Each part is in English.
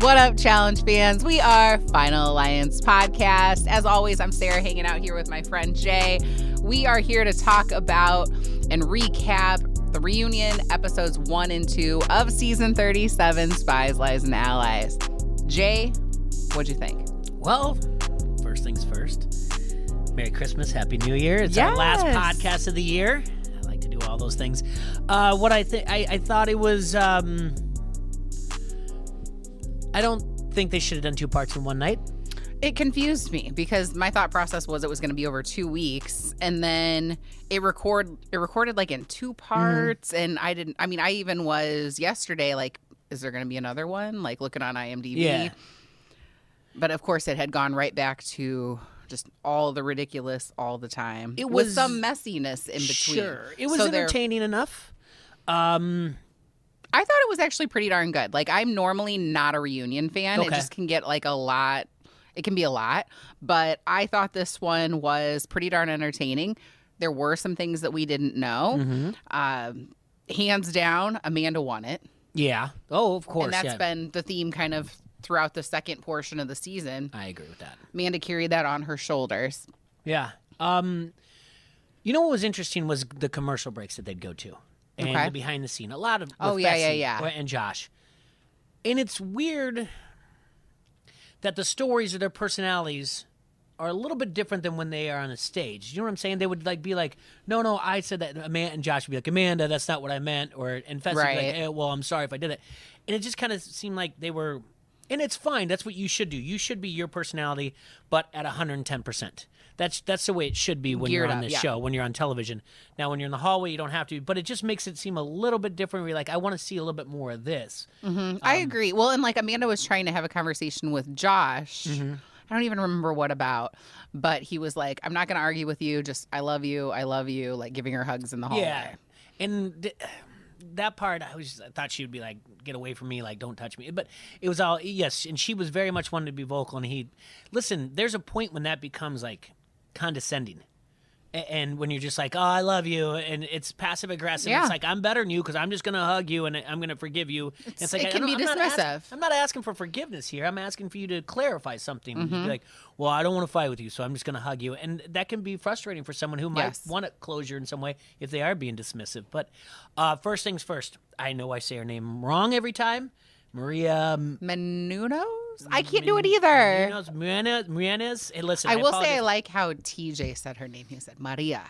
What up, Challenge fans? We are Final Alliance Podcast. As always, I'm Sarah hanging out here with my friend Jay. We are here to talk about and recap the reunion episodes 1 and 2 of season 37, Spies, Lies, and Allies. Jay, what'd you think? Well, first things first. Merry Christmas, Happy New Year. It's our last podcast of the year. I like to do all those things. I thought it was... I don't think they should have done 2 parts in one night. It confused me because my thought process was it was going to be over 2 weeks, and then it recorded like in 2 parts, and I even was yesterday like, is there going to be another one? Like looking on IMDb. Yeah. But of course it had gone right back to just all the ridiculous all the time. It was with some messiness in between. Sure. It was entertaining enough. I thought it was actually pretty darn good. Like, I'm normally not a reunion fan. Okay. It just can get like a lot. It can be a lot. But I thought this one was pretty darn entertaining. There were some things that we didn't know. Mm-hmm. Hands down, Amanda won it. Yeah. Oh, of course. And that's been the theme kind of throughout the second portion of the season. I agree with that. Amanda carried that on her shoulders. Yeah. You know what was interesting was the commercial breaks that they'd go to. And the behind the scene. A lot of Fessy and Josh. And it's weird that the stories or their personalities are a little bit different than when they are on a stage. You know what I'm saying? They would be like, no, I said that. Amanda and Josh would be like, Amanda, that's not what I meant. And Fessy would be like, well, I'm sorry if I did it. And it just kind of seemed like they were, and it's fine. That's what you should do. You should be your personality, but at 110%. That's the way it should be when you're on this show, when you're on television. Now, when you're in the hallway, you don't have to. But it just makes it seem a little bit different. Where you're like, I want to see a little bit more of this. Mm-hmm. I agree. Well, and like Amanda was trying to have a conversation with Josh. Mm-hmm. I don't even remember what about. But he was like, I'm not going to argue with you. Just, I love you, like giving her hugs in the hallway. Yeah. And that part, I thought she would be like, get away from me, like, don't touch me. But it was all, yes. And she was very much wanting to be vocal. And listen, there's a point when that becomes like, condescending, and when you're just like, oh, I love you, and it's passive aggressive. It's like, I'm better than you because I'm just gonna hug you and I'm gonna forgive you. It's like, it can be dismissive. I'm not asking for forgiveness here. I'm asking for you to clarify something. Mm-hmm. Be like, well, I don't want to fight with you, so I'm just gonna hug you, and that can be frustrating for someone who might want closure in some way if they are being dismissive. But first things first, I know I say her name wrong every time. Maria Menounos? I can't do it either. Menounos. Hey, listen, I will say I like how TJ said her name. He said Maria.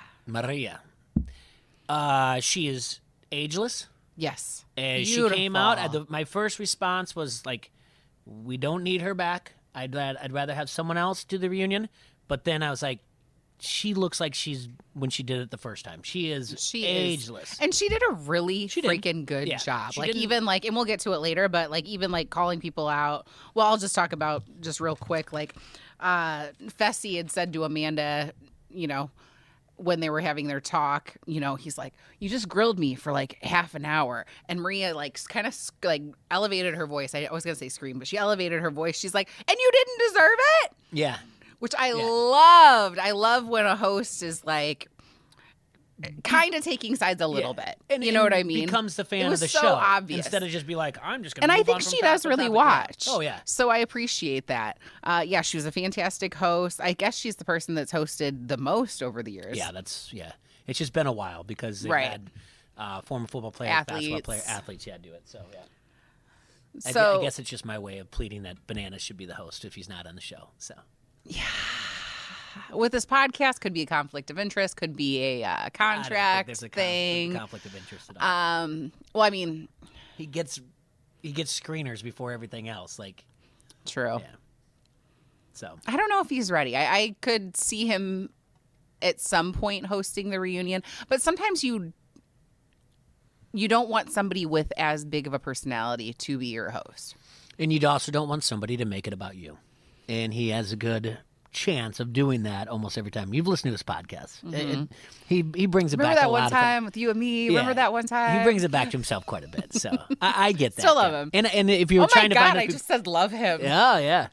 She is ageless. Yes. She came out. My first response was like, we don't need her back. I'd rather have someone else do the reunion. But then I was like, she looks like she's when she did it the first time. She is ageless. And she did a really freaking good job. Like, even like, and we'll get to it later, but like, even like calling people out. Well, I'll just talk about just real quick. Like, Fessy had said to Amanda, you know, when they were having their talk, you know, he's like, you just grilled me for like half an hour. And Maria like kind of like elevated her voice. I was going to say scream, but she elevated her voice. She's like, and you didn't deserve it? Yeah. Which I loved. I love when a host is like kind of taking sides a little bit. And, you know what I mean? Becomes the fan of the so show. Obvious. Instead of just be like, I'm just going to And I think she does really watch. Oh, yeah. So I appreciate that. She was a fantastic host. I guess she's the person that's hosted the most over the years. Yeah, It's just been a while because they've had former football players, basketball athletes, do it. So, yeah. I guess it's just my way of pleading that Bananas should be the host if he's not on the show. So, yeah. With this podcast, could be a conflict of interest, could be a contract thing. Conflict of interest at all. Well, I mean, he gets screeners before everything else. Like, true. Yeah. So I don't know if he's ready. I could see him at some point hosting the reunion, but sometimes you don't want somebody with as big of a personality to be your host. And you also don't want somebody to make it about you. And he has a good chance of doing that almost every time. You've listened to his podcast. Mm-hmm. He brings it Remember back that a one lot time with you and me? Remember that one time? He brings it back to himself quite a bit. So I get that. Still love him. And if you're trying to find I just said love him. Oh, yeah.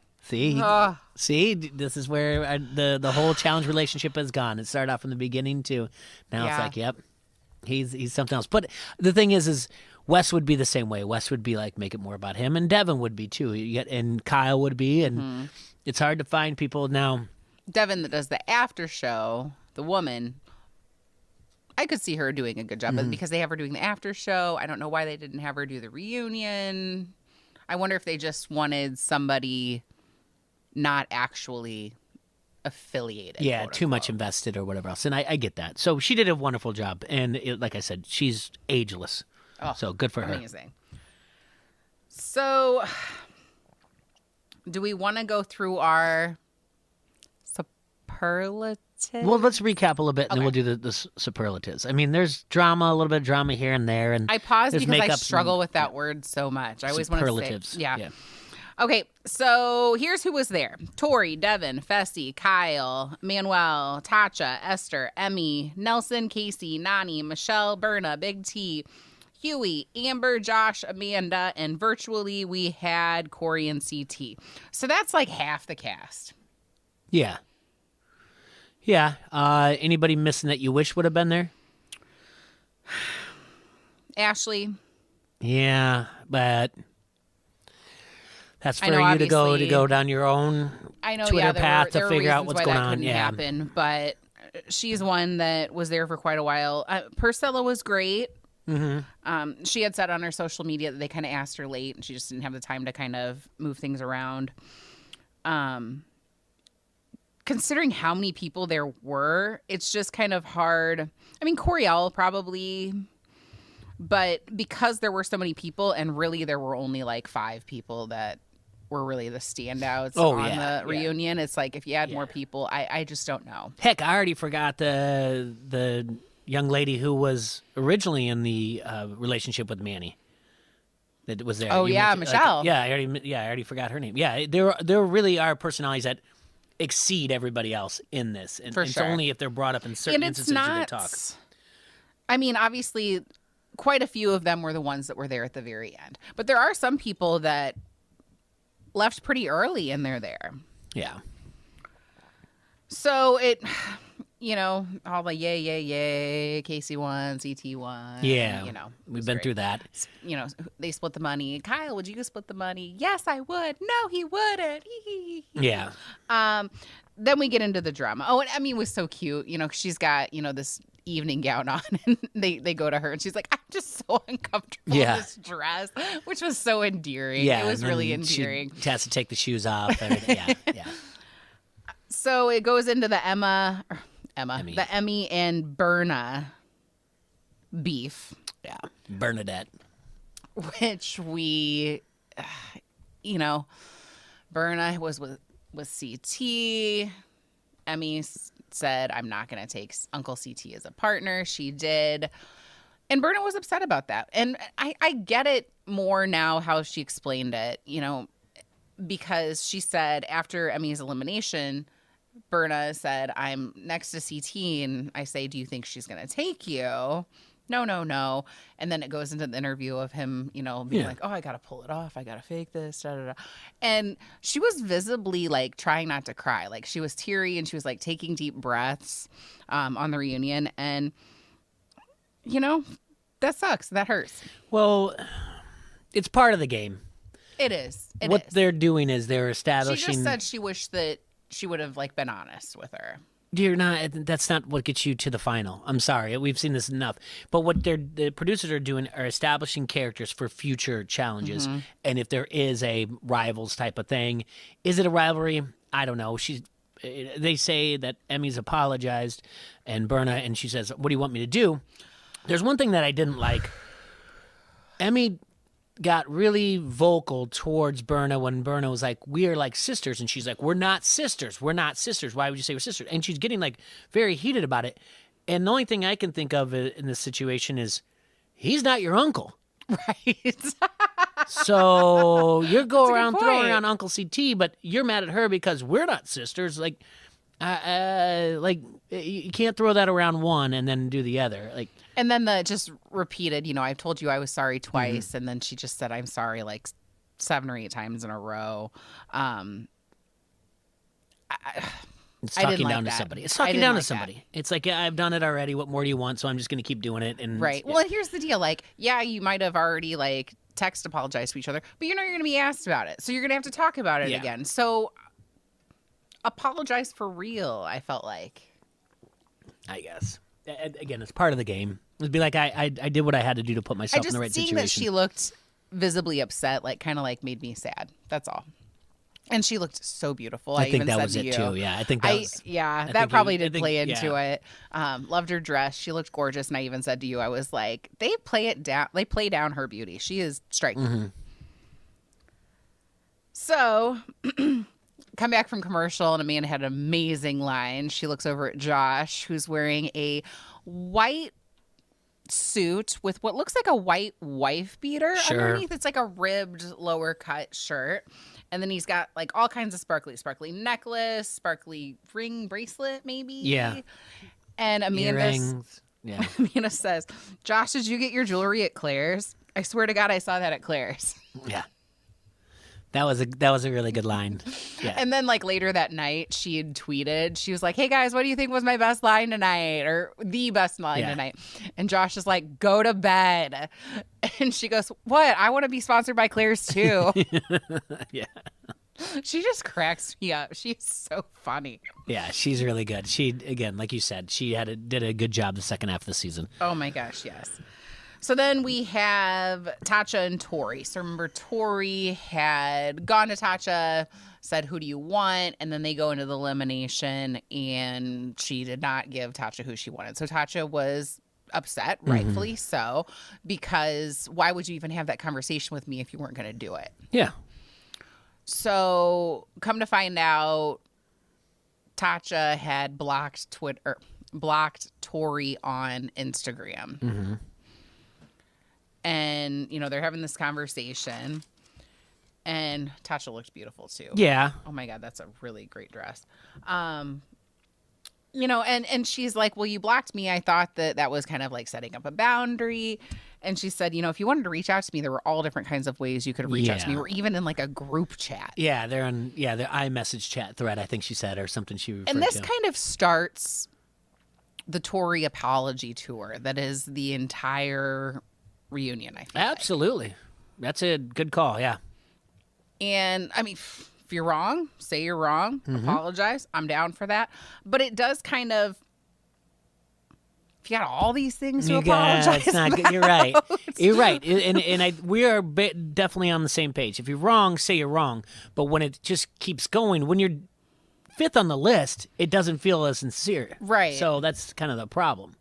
See, this is where the whole challenge relationship has gone. It started off from the beginning to now. It's like, yep, he's something else. But the thing is Wes would be the same way. Wes would be like, make it more about him, and Devin would be too. And Kyle would be, and it's hard to find people now. Devin that does the after show, the woman, I could see her doing a good job, but because they have her doing the after show, I don't know why they didn't have her do the reunion. I wonder if they just wanted somebody not actually affiliated. Yeah, too much invested or whatever else. And I get that. So she did a wonderful job. And like I said, she's ageless. Oh, so good for her. Amazing. So do we want to go through our superlatives? Well, let's recap a little bit, and then we'll do the superlatives. I mean, there's drama, a little bit of drama here and there. And I paused because I struggle with that word so much. I always want to say, yeah. Okay, so here's who was there. Tory, Devin, Fessy, Kyle, Manuel, Tatcha, Esther, Emmy, Nelson, Casey, Nani, Michelle, Berna, Big T, Huey, Amber, Josh, Amanda, and virtually we had Corey and CT. So that's like half the cast. Yeah. Yeah. Anybody missing that you wish would have been there? Ashley. Yeah, but that's for you to go down your own Twitter path to figure out what's going on. Yeah, happen, but she's one that was there for quite a while. Priscilla was great. Mm-hmm. She had said on her social media that they kind of asked her late, and she just didn't have the time to kind of move things around. Considering how many people there were, it's just kind of hard. I mean, Coriel probably, but because there were so many people, and really there were only like 5 people that were really the standouts on the reunion. It's like if you add more people, I just don't know. Heck, I already forgot the young lady who was originally in the relationship with Manny. That was there. Oh, Michelle. I already forgot her name. Yeah, there really are personalities that exceed everybody else in this, and it's only if they're brought up in certain instances do they talk. I mean, obviously, quite a few of them were the ones that were there at the very end, but there are some people that left pretty early and they're there. Yeah. So all the yay, Casey won, CT won. Yeah. We've been through that. They split the money. Kyle, would you split the money? Yes, I would. No, he wouldn't. Yeah. Then we get into the drama. Oh, and Emmy was so cute. She's got, this evening gown on, and they go to her and she's like, I'm just so uncomfortable in this dress, which was so endearing. Yeah, it was really endearing. She has to take the shoes off. Yeah. So it goes into the the Emmy and Berna beef. Yeah, Bernadette. Which Berna was with CT. Emmy said, I'm not going to take Uncle CT as a partner. She did. And Berna was upset about that. And I get it more now how she explained it, because she said after Emmy's elimination, Berna said, I'm next to CT, and I say, do you think she's going to take you? No. And then it goes into the interview of him, being like, oh, I got to pull it off. I got to fake this. Da, da, da. And she was visibly like trying not to cry. Like she was teary and she was like taking deep breaths on the reunion. And, that sucks. That hurts. Well, it's part of the game. It is. What they're doing is they're establishing. She just said she wished that she would have been honest with her. That's not what gets you to the final. I'm sorry. We've seen this enough. But what the producers are doing are establishing characters for future challenges. Mm-hmm. And if there is a rivals type of thing, is it a rivalry? I don't know. They say that Emmy's apologized and Berna, and she says, what do you want me to do? There's one thing that I didn't like. Emmy got really vocal towards Berna when Berna was like, we are like sisters. And she's like, we're not sisters. We're not sisters. Why would you say we're sisters? And she's getting very heated about it. And the only thing I can think of in this situation is he's not your uncle. Right. So you're going around throwing around Uncle CT, but you're mad at her because we're not sisters. You can't throw that around one and then do the other. And then the just repeated, I've told you I was sorry twice. Mm-hmm. And then she just said, I'm sorry, 7 or 8 times in a row. It's talking down to somebody. It's talking down to somebody. It's like, yeah, I've done it already. What more do you want? So I'm just going to keep doing it. And right. Well, and here's the deal. Like, yeah, you might have already like text apologized to each other, but you're going to be asked about it. So you're going to have to talk about it again. So apologize for real, I felt like. I guess. Again, it's part of the game. It'd be like I did what I had to do to put myself in the right situation. Seeing that she looked visibly upset, like kind of like made me sad. That's all. And she looked so beautiful. I think that was it too. Yeah, I think that was. Yeah, that probably did play into it. Loved her dress. She looked gorgeous. And I even said to you, I was like, they play down her beauty. She is striking. Mm-hmm. So, come back from commercial, and Amanda had an amazing line. She looks over at Josh, who's wearing a white suit with what looks like a white wife beater underneath. It's like a ribbed lower cut shirt. And then he's got like all kinds of sparkly necklace, sparkly ring bracelet, maybe. Yeah. And Amanda says, Josh, did you get your jewelry at Claire's? I swear to God, I saw that at Claire's. Yeah. That was a really good line. Yeah. And then like later that night, she had tweeted, she was like, hey guys, what do you think was my best line tonight? Or the best line tonight? And Josh is like, go to bed. And she goes, what? I want to be sponsored by Claire's too. Yeah. She just cracks me up. She's so funny. Yeah, she's really good. She, again, like you said, she did a good job the second half of the season. Oh my gosh, yes. So then we have Tatcha and Tori. So remember, Tori had gone to Tatcha, said, who do you want? And then they go into the elimination, and she did not give Tatcha who she wanted. So Tatcha was upset, rightfully so, because why would you even have that conversation with me if you weren't going to do it? Yeah. So come to find out, Tatcha had blocked Tori on Instagram. Mm-hmm. And, you know, they're having this conversation, and Tatcha looked beautiful too. Yeah. Oh my God, that's a really great dress. You know, and she's like, well, you blocked me. I thought that was kind of like setting up a boundary. And she said, you know, if you wanted to reach out to me, there were all different kinds of ways you could reach out to me. We're even in like a group chat. Yeah, they're on their iMessage chat thread, I think she said, or something she referred to. And this kind of starts the Tory apology tour that is the entire reunion, I think. Absolutely. That's a good call, yeah. And, I mean, if you're wrong, say you're wrong, apologize. I'm down for that. But it does kind of, if you got all these things to apologize it's not good. You're right. You're right. And we are definitely on the same page. If you're wrong, say you're wrong. But when it just keeps going, when you're fifth on the list, it doesn't feel as sincere. Right. So that's kind of the problem.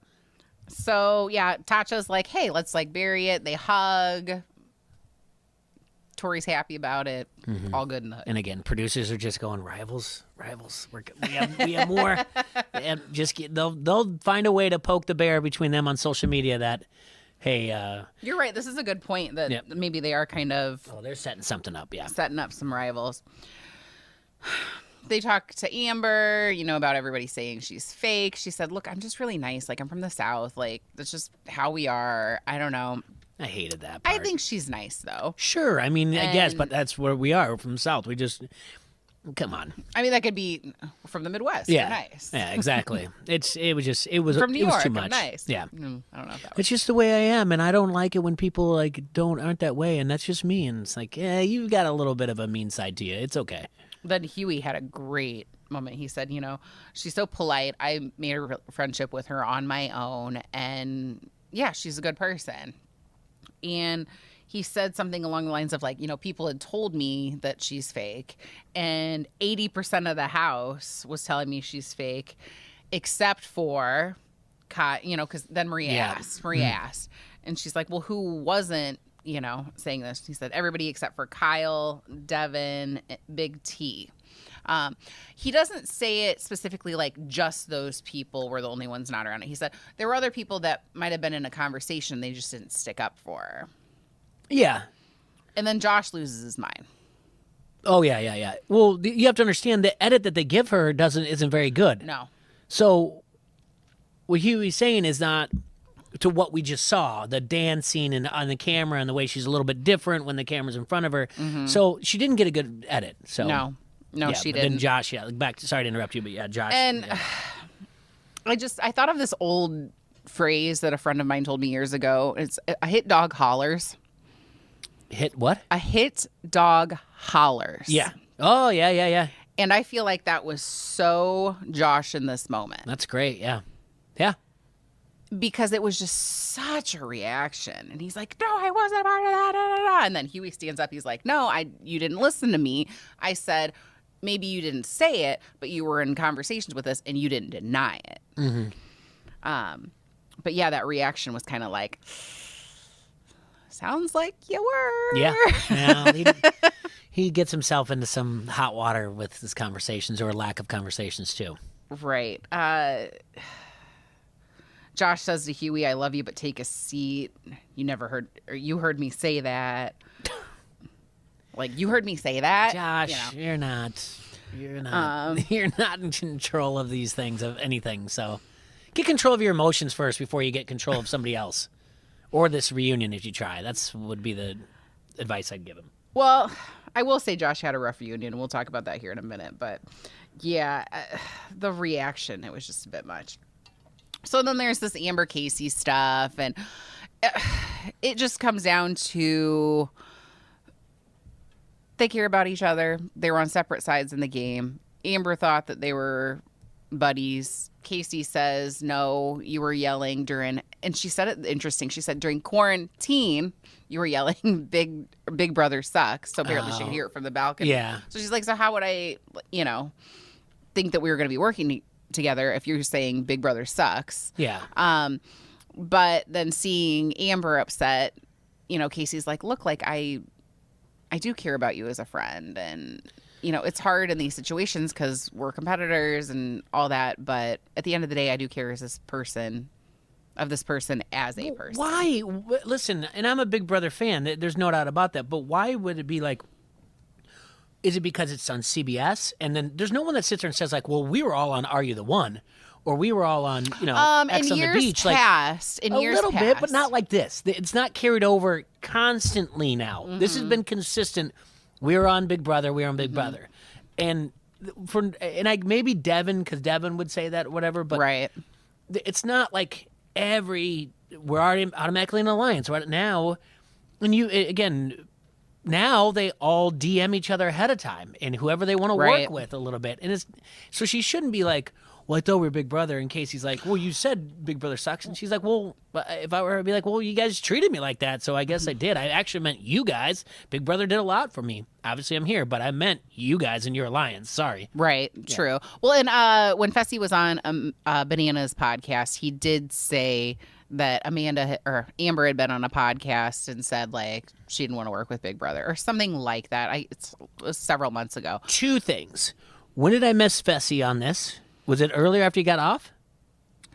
So, yeah, Tatcha's like, hey, let's like bury it. They hug. Tori's happy about it. Mm-hmm. All good in the hood. And again, producers are just going, rivals. We have more. And they'll find a way to poke the bear between them on social media that, hey. You're right. This is a good point that maybe they are kind of. Oh, they're setting something up, yeah. Setting up some rivals. They talk to Amber, you know, about everybody saying she's fake. She said, look, I'm just really nice. Like, I'm from the South. Like, that's just how we are. I don't know. I hated that part. I think she's nice, though. Sure. I mean, I guess, but that's where we are. We're from the South. We just, come on. I mean, that could be from the Midwest. Yeah. Nice. Yeah, exactly. It was from New York. Too much. Nice. Yeah. I don't know if that was. It's just the way I am, and I don't like it when people like aren't that way, and that's just me. And it's like, yeah, you've got a little bit of a mean side to you. It's okay. Then Huey had a great moment. He said, you know, she's so polite. I made a friendship with her on my own, and yeah, she's a good person. And he said something along the lines of like, you know, people had told me that she's fake, and 80% of the house was telling me she's fake, except for, you know, because then Maria asked, and she's like, well, who wasn't, you know, saying this? He said, everybody except for Kyle, Devin, Big T. He doesn't say it specifically like just those people were the only ones not around it. He said there were other people that might have been in a conversation. They just didn't stick up for her. Yeah. And then Josh loses his mind. Oh, yeah. Well, you have to understand the edit that they give her isn't very good. No. So what Huey's saying is not to what we just saw, the dancing and on the camera and the way she's a little bit different when the camera's in front of her. Mm-hmm. So she didn't get a good edit. So no. No, she didn't. Then Josh, sorry to interrupt you, but Josh. And I thought of this old phrase that a friend of mine told me years ago. It's a hit dog hollers. Hit what? A hit dog hollers. Yeah. Oh, yeah. And I feel like that was so Josh in this moment. That's great, yeah. Yeah. Because it was just such a reaction. And he's like, no, I wasn't a part of that. Da, da, da. And then Huey stands up. He's like, no, you didn't listen to me. I said, maybe you didn't say it, but you were in conversations with us and you didn't deny it. Mm-hmm. But yeah, that reaction was kind of like, sounds like you were. Yeah. He gets himself into some hot water with his conversations or lack of conversations too. Right. Josh says to Huey, I love you, but take a seat. You heard me say that. Like, you heard me say that. Josh, you're not in control of these things, of anything. So get control of your emotions first before you get control of somebody else. Or this reunion if you try. That's would be the advice I'd give him. Well, I will say Josh had a rough reunion, and we'll talk about that here in a minute. But, yeah, the reaction, it was just a bit much. So then there's this Amber Casey stuff, and it just comes down to they care about each other. They were on separate sides in the game. Amber thought that they were buddies. Casey says, no, you were yelling during, and she said it interesting. She said during quarantine, you were yelling, Big Brother sucks. So apparently she could hear it from the balcony. Yeah. So she's like, so how would I, think that we were going to be working together if you're saying Big Brother sucks? Yeah. But then seeing Amber upset, Casey's like, look, like I do care about you as a friend. And, it's hard in these situations because we're competitors and all that. But at the end of the day, I do care as this person as a person. Why? Listen, and I'm a Big Brother fan. There's no doubt about that. But why would it be like, is it because it's on CBS? And then there's no one that sits there and says like, well, we were all on Are You the One? Or we were all on, X on the Beach. In years little past. bit, but not like this. It's not carried over constantly now. Mm-hmm. This has been consistent. We were on Big Brother. We were on Big Brother. And maybe Devin, because Devin would say that or whatever. But right. It's not like we're already automatically in an alliance right now. And now they all DM each other ahead of time and whoever they want to work with a little bit. And so she shouldn't be like, well, I thought we were Big Brother. In case he's like, well, you said Big Brother sucks. And she's like, well, if I were to be like, well, you guys treated me like that, so I guess I did. I actually meant you guys. Big Brother did a lot for me. Obviously, I'm here, but I meant you guys and your alliance. Sorry. Right. Yeah. True. Well, and when Fessy was on Banana's podcast, he did say that Amber had been on a podcast and said like she didn't want to work with Big Brother or something like that. It was several months ago. Two things. When did I miss Fessy on this? Was it earlier after he got off?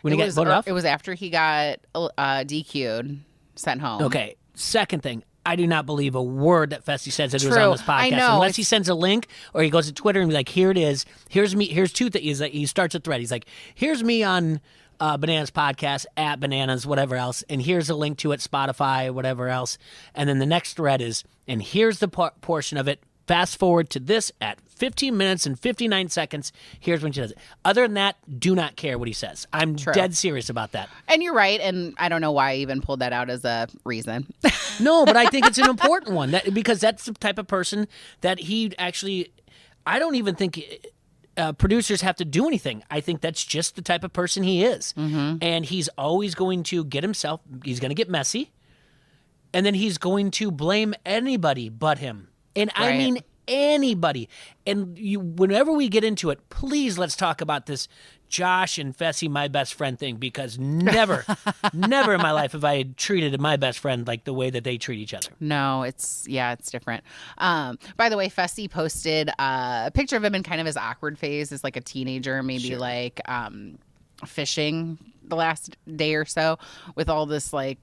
When he got voted off? It was after he got DQ'd, sent home. Okay. Second thing, I do not believe a word that Fessy says that it was on this podcast. I know. Unless he sends a link or he goes to Twitter and be like, here it is. Here's me. Here's two things. He starts a thread. He's like, here's me on Bananas podcast at Bananas, whatever else. And here's a link to it, Spotify, whatever else. And then the next thread is, and here's the portion of it. Fast forward to this at 15 minutes and 59 seconds. Here's when she does it. Other than that, do not care what he says. I'm dead serious about that. And you're right. And I don't know why I even pulled that out as a reason. No, but I think it's an important one because that's the type of person that he actually, I don't even think producers have to do anything. I think that's just the type of person he is. Mm-hmm. And he's always going to he's going to get messy. And then he's going to blame anybody but him. And I mean anybody. And whenever we get into it, please let's talk about this Josh and Fessy, my best friend thing, because never in my life have I treated my best friend like the way that they treat each other. No, it's different. By the way, Fessy posted a picture of him in kind of his awkward phase as like a teenager, maybe like fishing the last day or so with all this like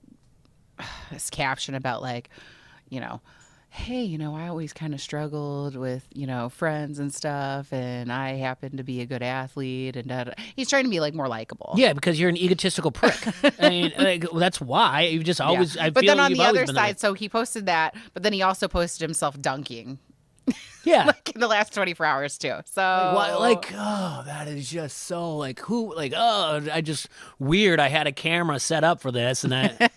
this caption about like, hey, I always kind of struggled with, friends and stuff, and I happen to be a good athlete, and he's trying to be like more likable. Yeah, because you're an egotistical prick. I mean, that's why you just always. Yeah. But then on the other side, so he posted that, but then he also posted himself dunking Yeah. Like in the last 24 hours too. So that is just so like who like I just weird. I had a camera set up for this and I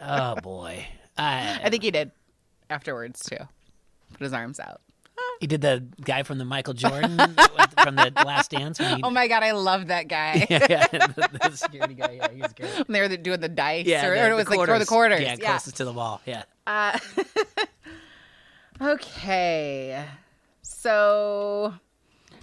oh boy. I think he did afterwards too. Put his arms out. He did the guy from the Michael Jordan from the Last Dance. Oh my God, I love that guy. Yeah, the security guy. Yeah, he's great. When they were doing the dice, or it was like throw the quarters. Yeah, closest to the wall. Yeah. Okay, so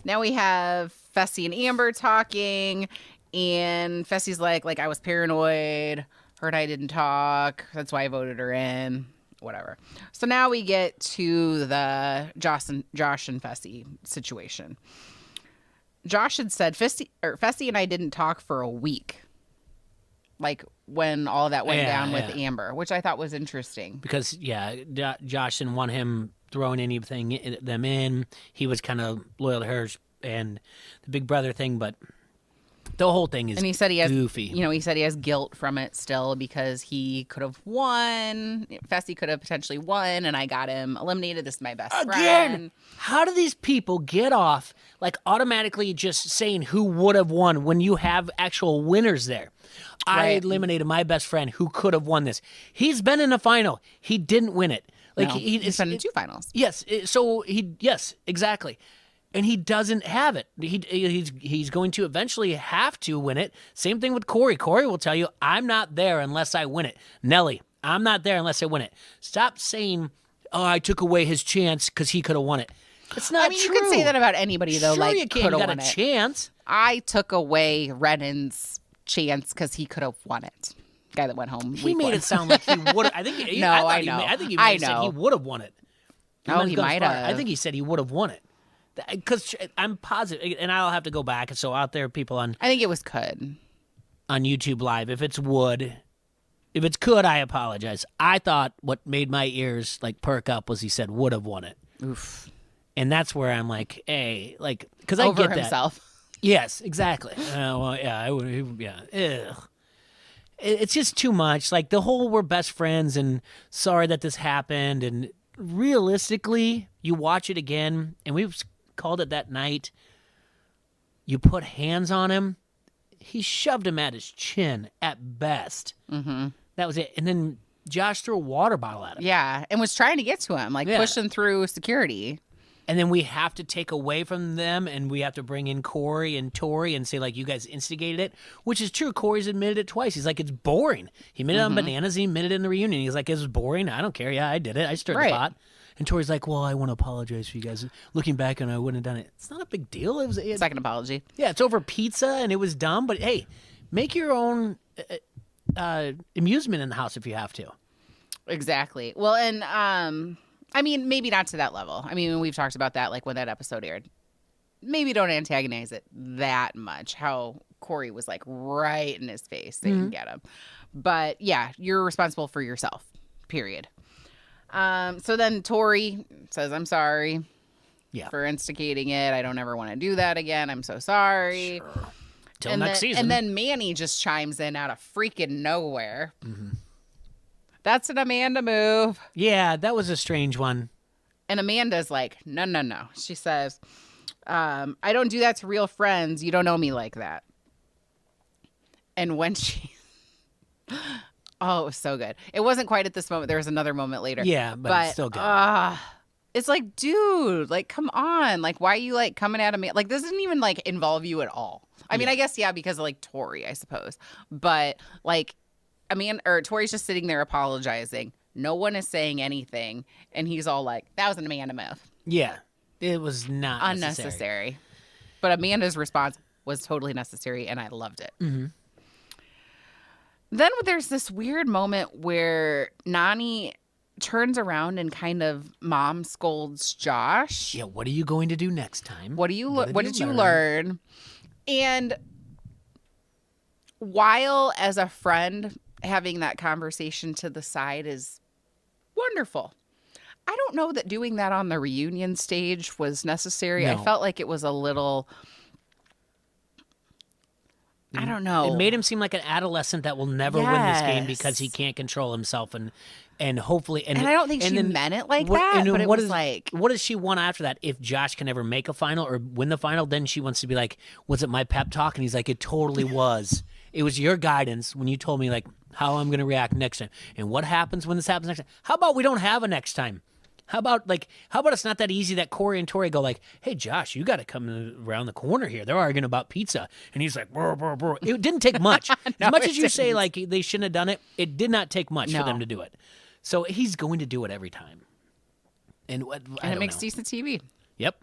now we have Fessy and Amber talking, and Fessy's like I was paranoid. Heard I didn't talk. That's why I voted her in. Whatever. So now we get to the Josh and Fessy situation. Josh had said Fessy and I didn't talk for a week. Like when all that went down with Amber, which I thought was interesting. Because, Josh didn't want him throwing them in. He was kind of loyal to hers and the big brother thing, but the whole thing is and he said he has, goofy. He said he has guilt from it still because he could have won. Fessy could have potentially won, and I got him eliminated. This is my best friend. How do these people get off like automatically just saying who would have won when you have actual winners there? I eliminated my best friend who could have won this. He's been in a final. He didn't win it. Like no, he's been in 2 finals. Yes. Yes, exactly. And he doesn't have it. He's going to eventually have to win it. Same thing with Corey. Corey will tell you, I'm not there unless I win it. Nelly, I'm not there unless I win it. Stop saying, I took away his chance because he could have won it. It's not true. You could say that about anybody, though. Sure you can. You got a chance. I took away Rennan's chance because he could have won it. Guy that went home. He made it sound like he would have. I think. I know. I think he said he would have won it. He might have. I think he said he would have won it. Because I'm positive, and I'll have to go back. So out there, people on I think it was could on YouTube Live. If it's could, I apologize. I thought what made my ears like perk up was he said would have won it. Oof. And that's where I'm like, hey, like because I get himself. That. Yes, exactly. Well, yeah, I would. Yeah, ugh. It's just too much. Like the whole we're best friends and sorry that this happened. And realistically, you watch it again, and we've called it that night. You put hands on him. He shoved him at his chin at best. Mm-hmm. That was it. And then Josh threw a water bottle at him. Yeah, and was trying to get to him, pushing through security. And then we have to take away from them, and we have to bring in Corey and Tory and say, like, you guys instigated it, which is true. Corey's admitted it twice. He's like, it's boring. He admitted it on Bananas. He admitted it in the reunion. He's like, it's boring. I don't care. Yeah, I did it. I stirred the pot. And Tori's like, well, I want to apologize for you guys. Looking back on it, I wouldn't have done it. It's not a big deal. It was second apology. Yeah, it's over pizza, and it was dumb. But, hey, make your own amusement in the house if you have to. Exactly. Well, and, I mean, maybe not to that level. I mean, we've talked about that, like, when that episode aired. Maybe don't antagonize it that much, how Corey was, like, right in his face. They didn't get him. But, yeah, you're responsible for yourself, period. So then Tory says, I'm sorry for instigating it. I don't ever want to do that again. I'm so sorry. Sure. Till next season. And then Manny just chimes in out of freaking nowhere. Mm-hmm. That's an Amanda move. Yeah, that was a strange one. And Amanda's like, no. She says, I don't do that to real friends. You don't know me like that. And when she... Oh, it was so good. It wasn't quite at this moment. There was another moment later. Yeah, but it's still good. It's like, dude, like, come on. Like, why are you, like, coming at me? Like, this doesn't even, like, involve you at all. I mean, I guess, yeah, because of, like, Tory, I suppose. But, like, Tori's just sitting there apologizing. No one is saying anything. And he's all like, that was an Amanda move. Yeah. It was not unnecessary. But Amanda's response was totally necessary, and I loved it. Mm-hmm. Then there's this weird moment where Nany turns around and kind of mom scolds Josh. Yeah, what are you going to do next time? What did you learn? And while as a friend having that conversation to the side is wonderful, I don't know that doing that on the reunion stage was necessary. No. I felt like it was a little I don't know. It made him seem like an adolescent that will never win this game because he can't control himself and hopefully and I don't think she meant it like that. But it was like, what does she want after that? If Josh can ever make a final or win the final, then she wants to be like, was it my pep talk? And he's like, it totally was. It was your guidance when you told me like how I'm going to react next time and what happens when this happens next time. How about we don't have a next time? How about it's not that easy that Corey and Tory go like, hey, Josh, you got to come around the corner here. They're arguing about pizza. And he's like, brr, brr, brr. It didn't take much. As much as you say like they shouldn't have done it, it did not take much for them to do it. So he's going to do it every time. And it makes decent TV. Yep.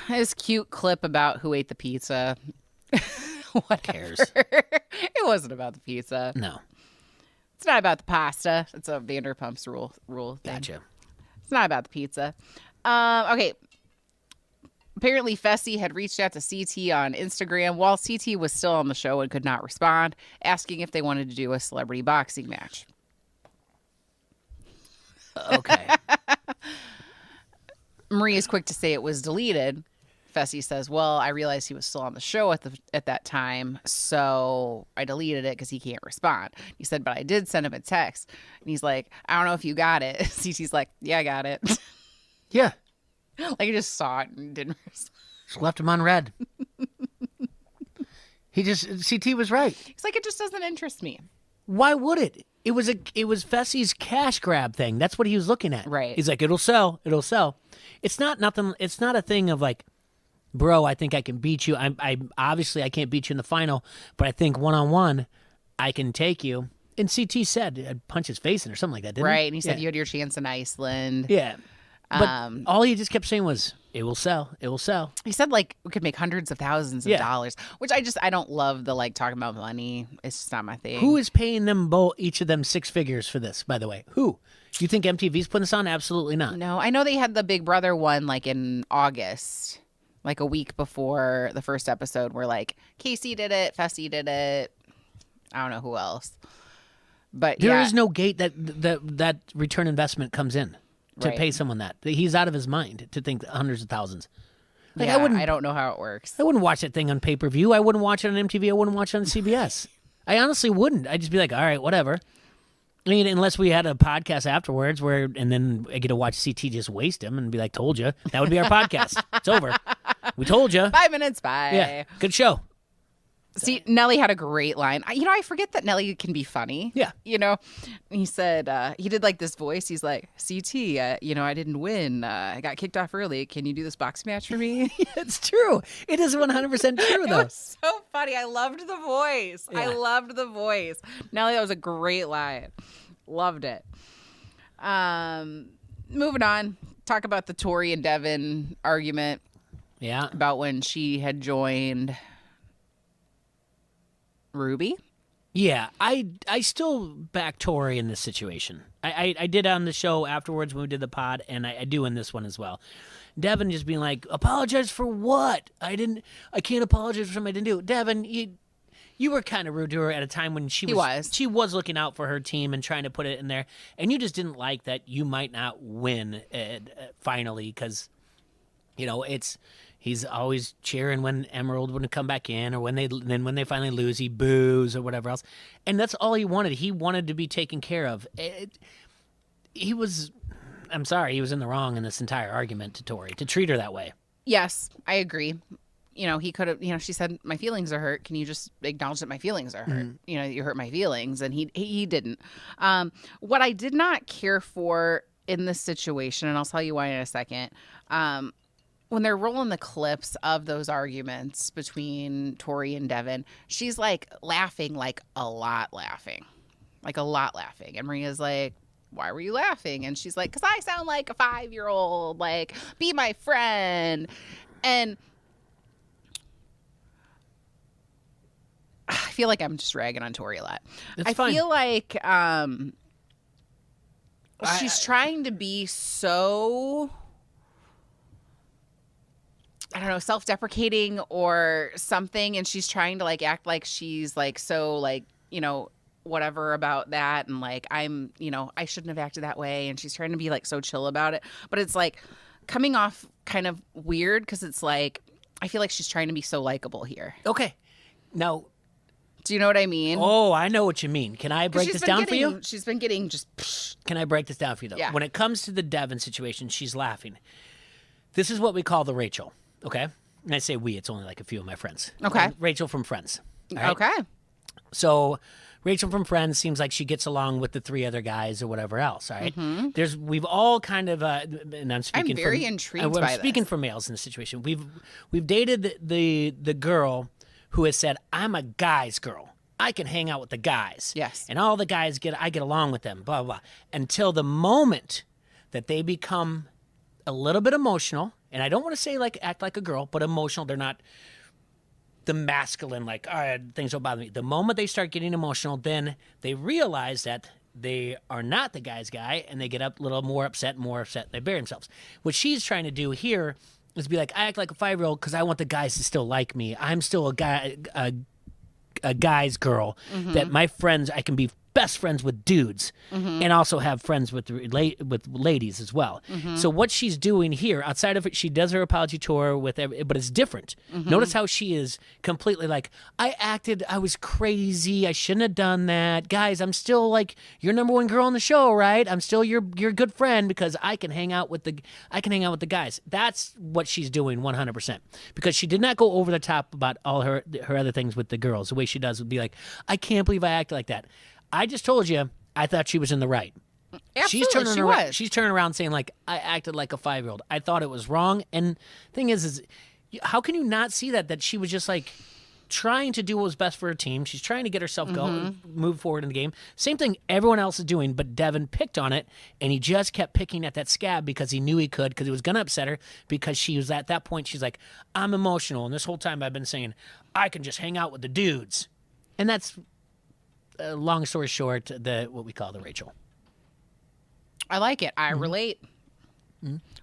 His cute clip about who ate the pizza. What cares? It wasn't about the pizza. No. It's not about the pasta. It's a Vanderpump's rule thing. Gotcha. It's not about the pizza. Okay. Apparently, Fessy had reached out to CT on Instagram while CT was still on the show and could not respond, asking if they wanted to do a celebrity boxing match. Okay. Marie is quick to say it was deleted. Fessy says, well, I realized he was still on the show at that time, so I deleted it because he can't respond. He said, but I did send him a text. And he's like, I don't know if you got it. CT's like, yeah, I got it. Yeah. Like he just saw it and didn't respond. Just left him on red. CT was right. He's like, it just doesn't interest me. Why would it? It was Fessy's cash grab thing. That's what he was looking at. Right. He's like, it'll sell. It's not nothing. It's not a thing of like, bro, I think I can beat you. I obviously I can't beat you in the final, but I think one-on-one I can take you. And CT said I'd punch his face in or something like that, didn't he? Right, and he said you had your chance in Iceland. Yeah. But all he just kept saying was, it will sell. It will sell. He said, like, we could make hundreds of thousands of dollars, which I don't love the, like, talking about money. It's just not my thing. Who is paying them each of them 6 figures for this, by the way? Who? Do you think MTV's putting this on? Absolutely not. No, I know they had the Big Brother one, like, in August, like a week before the first episode, where, like, Casey did it, Fessy did it. I don't know who else. But there is no gate that return investment comes in. To pay someone that. He's out of his mind to think hundreds of thousands. Like, yeah, I don't know how it works. I wouldn't watch that thing on pay-per-view. I wouldn't watch it on MTV. I wouldn't watch it on CBS. I honestly wouldn't. I'd just be like, all right, whatever. I mean, unless we had a podcast afterwards and then I get to watch CT just waste him and be like, told you. That would be our podcast. It's over. We told you. 5 minutes, bye. Yeah, good show. See, Nelly had a great line. I forget that Nelly can be funny. Yeah. He said, he did like this voice. He's like, CT, I didn't win. I got kicked off early. Can you do this boxing match for me? It's true. It is 100% true, though. It was so funny. I loved the voice. Yeah. I loved the voice. Nelly, that was a great line. Loved it. Moving on. Talk about the Tory and Devin argument. Yeah. About when she had joined Ruby? Yeah, I still back Tory in this situation. I did on the show afterwards when we did the pod, and I do in this one as well. Devin just being like, apologize for what? I can't apologize for something I didn't do. Devin, you were kind of rude to her at a time when she was looking out for her team and trying to put it in there, and you just didn't like that you might not win finally because, he's always cheering when Emerald wouldn't come back in, or when they finally lose, he boos or whatever else. And that's all he wanted. He wanted to be taken care of. I'm sorry, he was in the wrong in this entire argument to Tory, to treat her that way. Yes, I agree. He could have, she said, my feelings are hurt. Can you just acknowledge that my feelings are hurt? Mm-hmm. You hurt my feelings. And he didn't. What I did not care for in this situation, and I'll tell you why in a second, when they're rolling the clips of those arguments between Tory and Devin, she's like laughing, like a lot laughing. And Maria's like, why were you laughing? And she's like, because I sound like a 5-year-old, like, be my friend. And I feel like I'm just ragging on Tory a lot. It's fine. Feel like she's trying to be so, I don't know, self-deprecating or something, and she's trying to like act like she's like so like, whatever about that, and like I'm, I shouldn't have acted that way, and she's trying to be like so chill about it, but it's like coming off kind of weird because it's like I feel like she's trying to be so likable here. Okay. Now, do you know what I mean? Oh, I know what you mean. Can I break this down for you? She's been getting just... Can I break this down for you, though? Yeah. When it comes to the Devin situation, she's laughing. This is what we call the Rachel, okay? And I say we, it's only like a few of my friends. Okay. Rachel from Friends. Right? Okay. So Rachel from Friends seems like she gets along with the 3 other guys or whatever else, all right? Mm-hmm. We've all kind of, and I'm speaking I'm very intrigued by this. I'm speaking for males in this situation. We've dated the girl who has said, I'm a guy's girl. I can hang out with the guys. Yes. And all the guys I get along with them, blah, blah, blah. Until the moment that they become a little bit emotional, and I don't want to say act like a girl, but emotional. They're not the masculine, like, all right, things don't bother me. The moment they start getting emotional, then they realize that they are not the guy's guy, and they get a little more upset, they bury themselves. What she's trying to do here is be like, I act like a 5-year-old because I want the guys to still like me. I'm still a guy, a guy's girl. That my friends, I can be best friends with dudes and also have friends with ladies as well. So what she's doing here, outside of it, she does her apology tour but it's different. Notice how she is completely like, I was crazy, I shouldn't have done that. Guys, I'm still like your number 1 girl on the show, right? I'm still your good friend because I can hang out with the guys. That's what she's doing 100%. Because she did not go over the top about all her other things with the girls. The way she does would be like, I can't believe I acted like that. I just told you, I thought she was in the right. Absolutely, she's turning around saying, like, I acted like a 5-year-old. I thought it was wrong. And thing is how can you not see that she was just, like, trying to do what was best for her team. She's trying to get herself going, move forward in the game. Same thing everyone else is doing, but Devin picked on it, and he just kept picking at that scab because he knew he could, because it was going to upset her, because she was at that point, she's like, I'm emotional. And this whole time I've been saying, I can just hang out with the dudes. And that's... long story short, what we call the Rachel. I like it. I relate.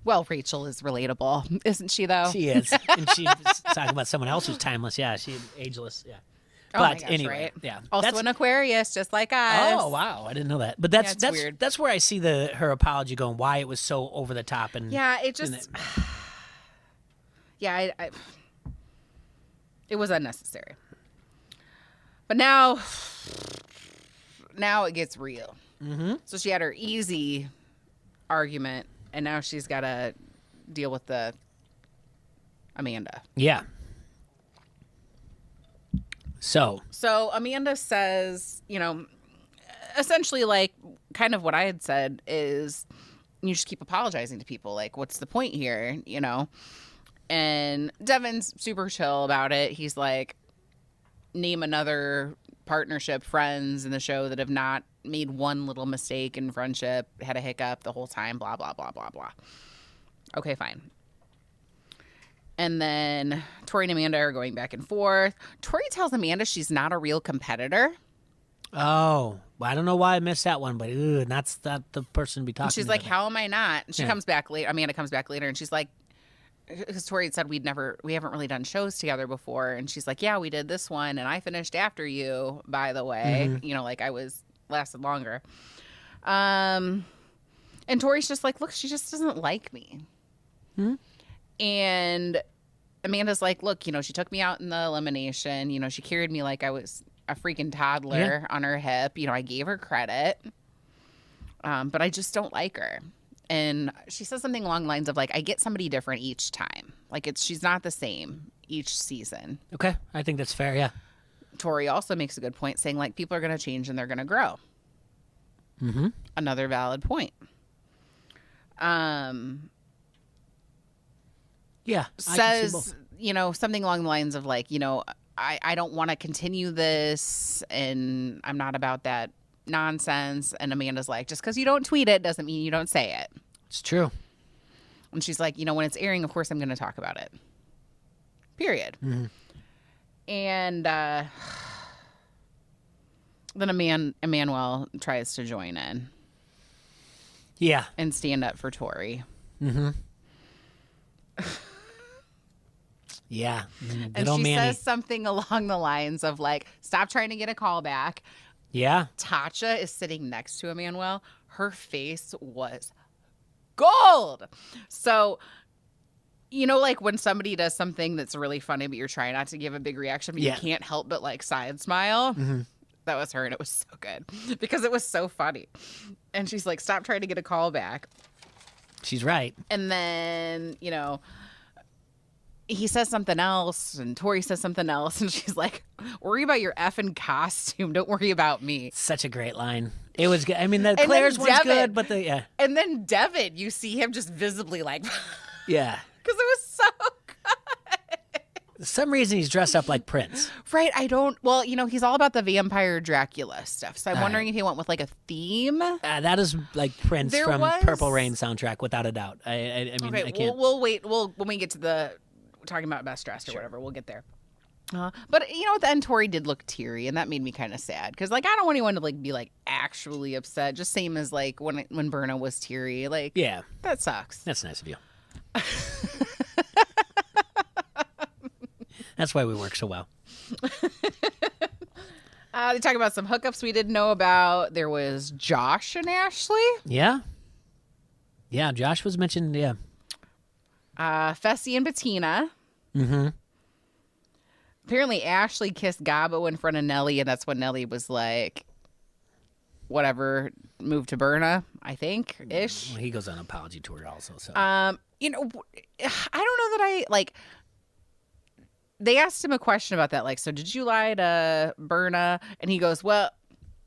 Well, Rachel is relatable, isn't she, though? She is. And she's talking about someone else who's timeless. Yeah, she's ageless. Yeah. But my gosh, anyway, right? Yeah. Also an Aquarius, just like us. Oh, wow. I didn't know that. But that's weird. That's where I see her apology going, why it was so over the top. And yeah, it just... yeah, it was unnecessary. But now it gets real. So she had her easy argument, and now she's got to deal with the Amanda. Yeah. So Amanda says, essentially, like, kind of what I had said is you just keep apologizing to people. Like, what's the point here, And Devin's super chill about it. He's like, name another partnership, friends in the show that have not made one little mistake in friendship, had a hiccup the whole time, blah, blah, blah, blah, blah. Okay, fine. And then Tory and Amanda are going back and forth. Tory tells Amanda she's not a real competitor. Oh, well, I don't know why I missed that one, but that's not the person to be talking to. She's like, how am I not? And she comes back later. Amanda comes back later, and she's like, because Tory had said we haven't really done shows together before. And she's like, yeah, we did this one. And I finished after you, by the way. Like I lasted longer. And Tory's just like, look, she just doesn't like me. And Amanda's like, look, she took me out in the elimination. She carried me like I was a freaking toddler on her hip. I gave her credit. But I just don't like her. And she says something along the lines of, like, I get somebody different each time. Like, she's not the same each season. Okay. I think that's fair, yeah. Tory also makes a good point, saying, like, people are going to change and they're going to grow. Another valid point. Yeah. Says, something along the lines of, like, I don't want to continue this, and I'm not about that nonsense. And Amanda's like, just because you don't tweet it doesn't mean you don't say it. It's true. And she's like, when it's airing, of course I'm going to talk about it. Period. And then Emmanuel tries to join in. Yeah. And stand up for Tory. Yeah. And she says something along the lines of, like, stop trying to get a call back. Yeah. Tatcha is sitting next to Emmanuel. Her face was gold. So You know, like when somebody does something that's really funny, but you're trying not to give a big reaction, but you can't help but like side smile. Mm-hmm. That was her, and it was so good because it was so funny. And she's like, stop trying to get a call back. She's right. And then, you know, he says something else, and Tori says something else, and she's like, worry about your effing costume. Don't worry about me. Such a great line. It was good. I mean, the Claire's one's good, but And then Devin, you see him just visibly like... Yeah. Because it was so good. For some reason, he's dressed up like Prince. Right. Well, you know, he's all about the vampire Dracula stuff. So I'm wondering if he went with like a theme. That is like Prince from Purple Rain soundtrack, without a doubt. I mean, okay, I can't. We'll wait. When we get to the talking about best dressed or whatever, we'll get there. But you know, at the end, Tori did look teary, and that made me kind of sad because, like, I don't want anyone to like be like actually upset. Just same as like when Berna was teary. Like, yeah, that sucks. That's nice of you. That's why we work so well. They talk about some hookups we didn't know about. There was Josh and Ashley. Yeah. Yeah, Josh was mentioned, yeah. Fessy and Bettina. Mm-hmm. Apparently Ashley kissed Gabo in front of Nellie, and that's when Nellie was like, whatever, moved to Berna, I think, ish. Well, he goes on an apology tour also, so. You know, I don't know that they asked him a question about that, like, so did you lie to Berna? And he goes, well,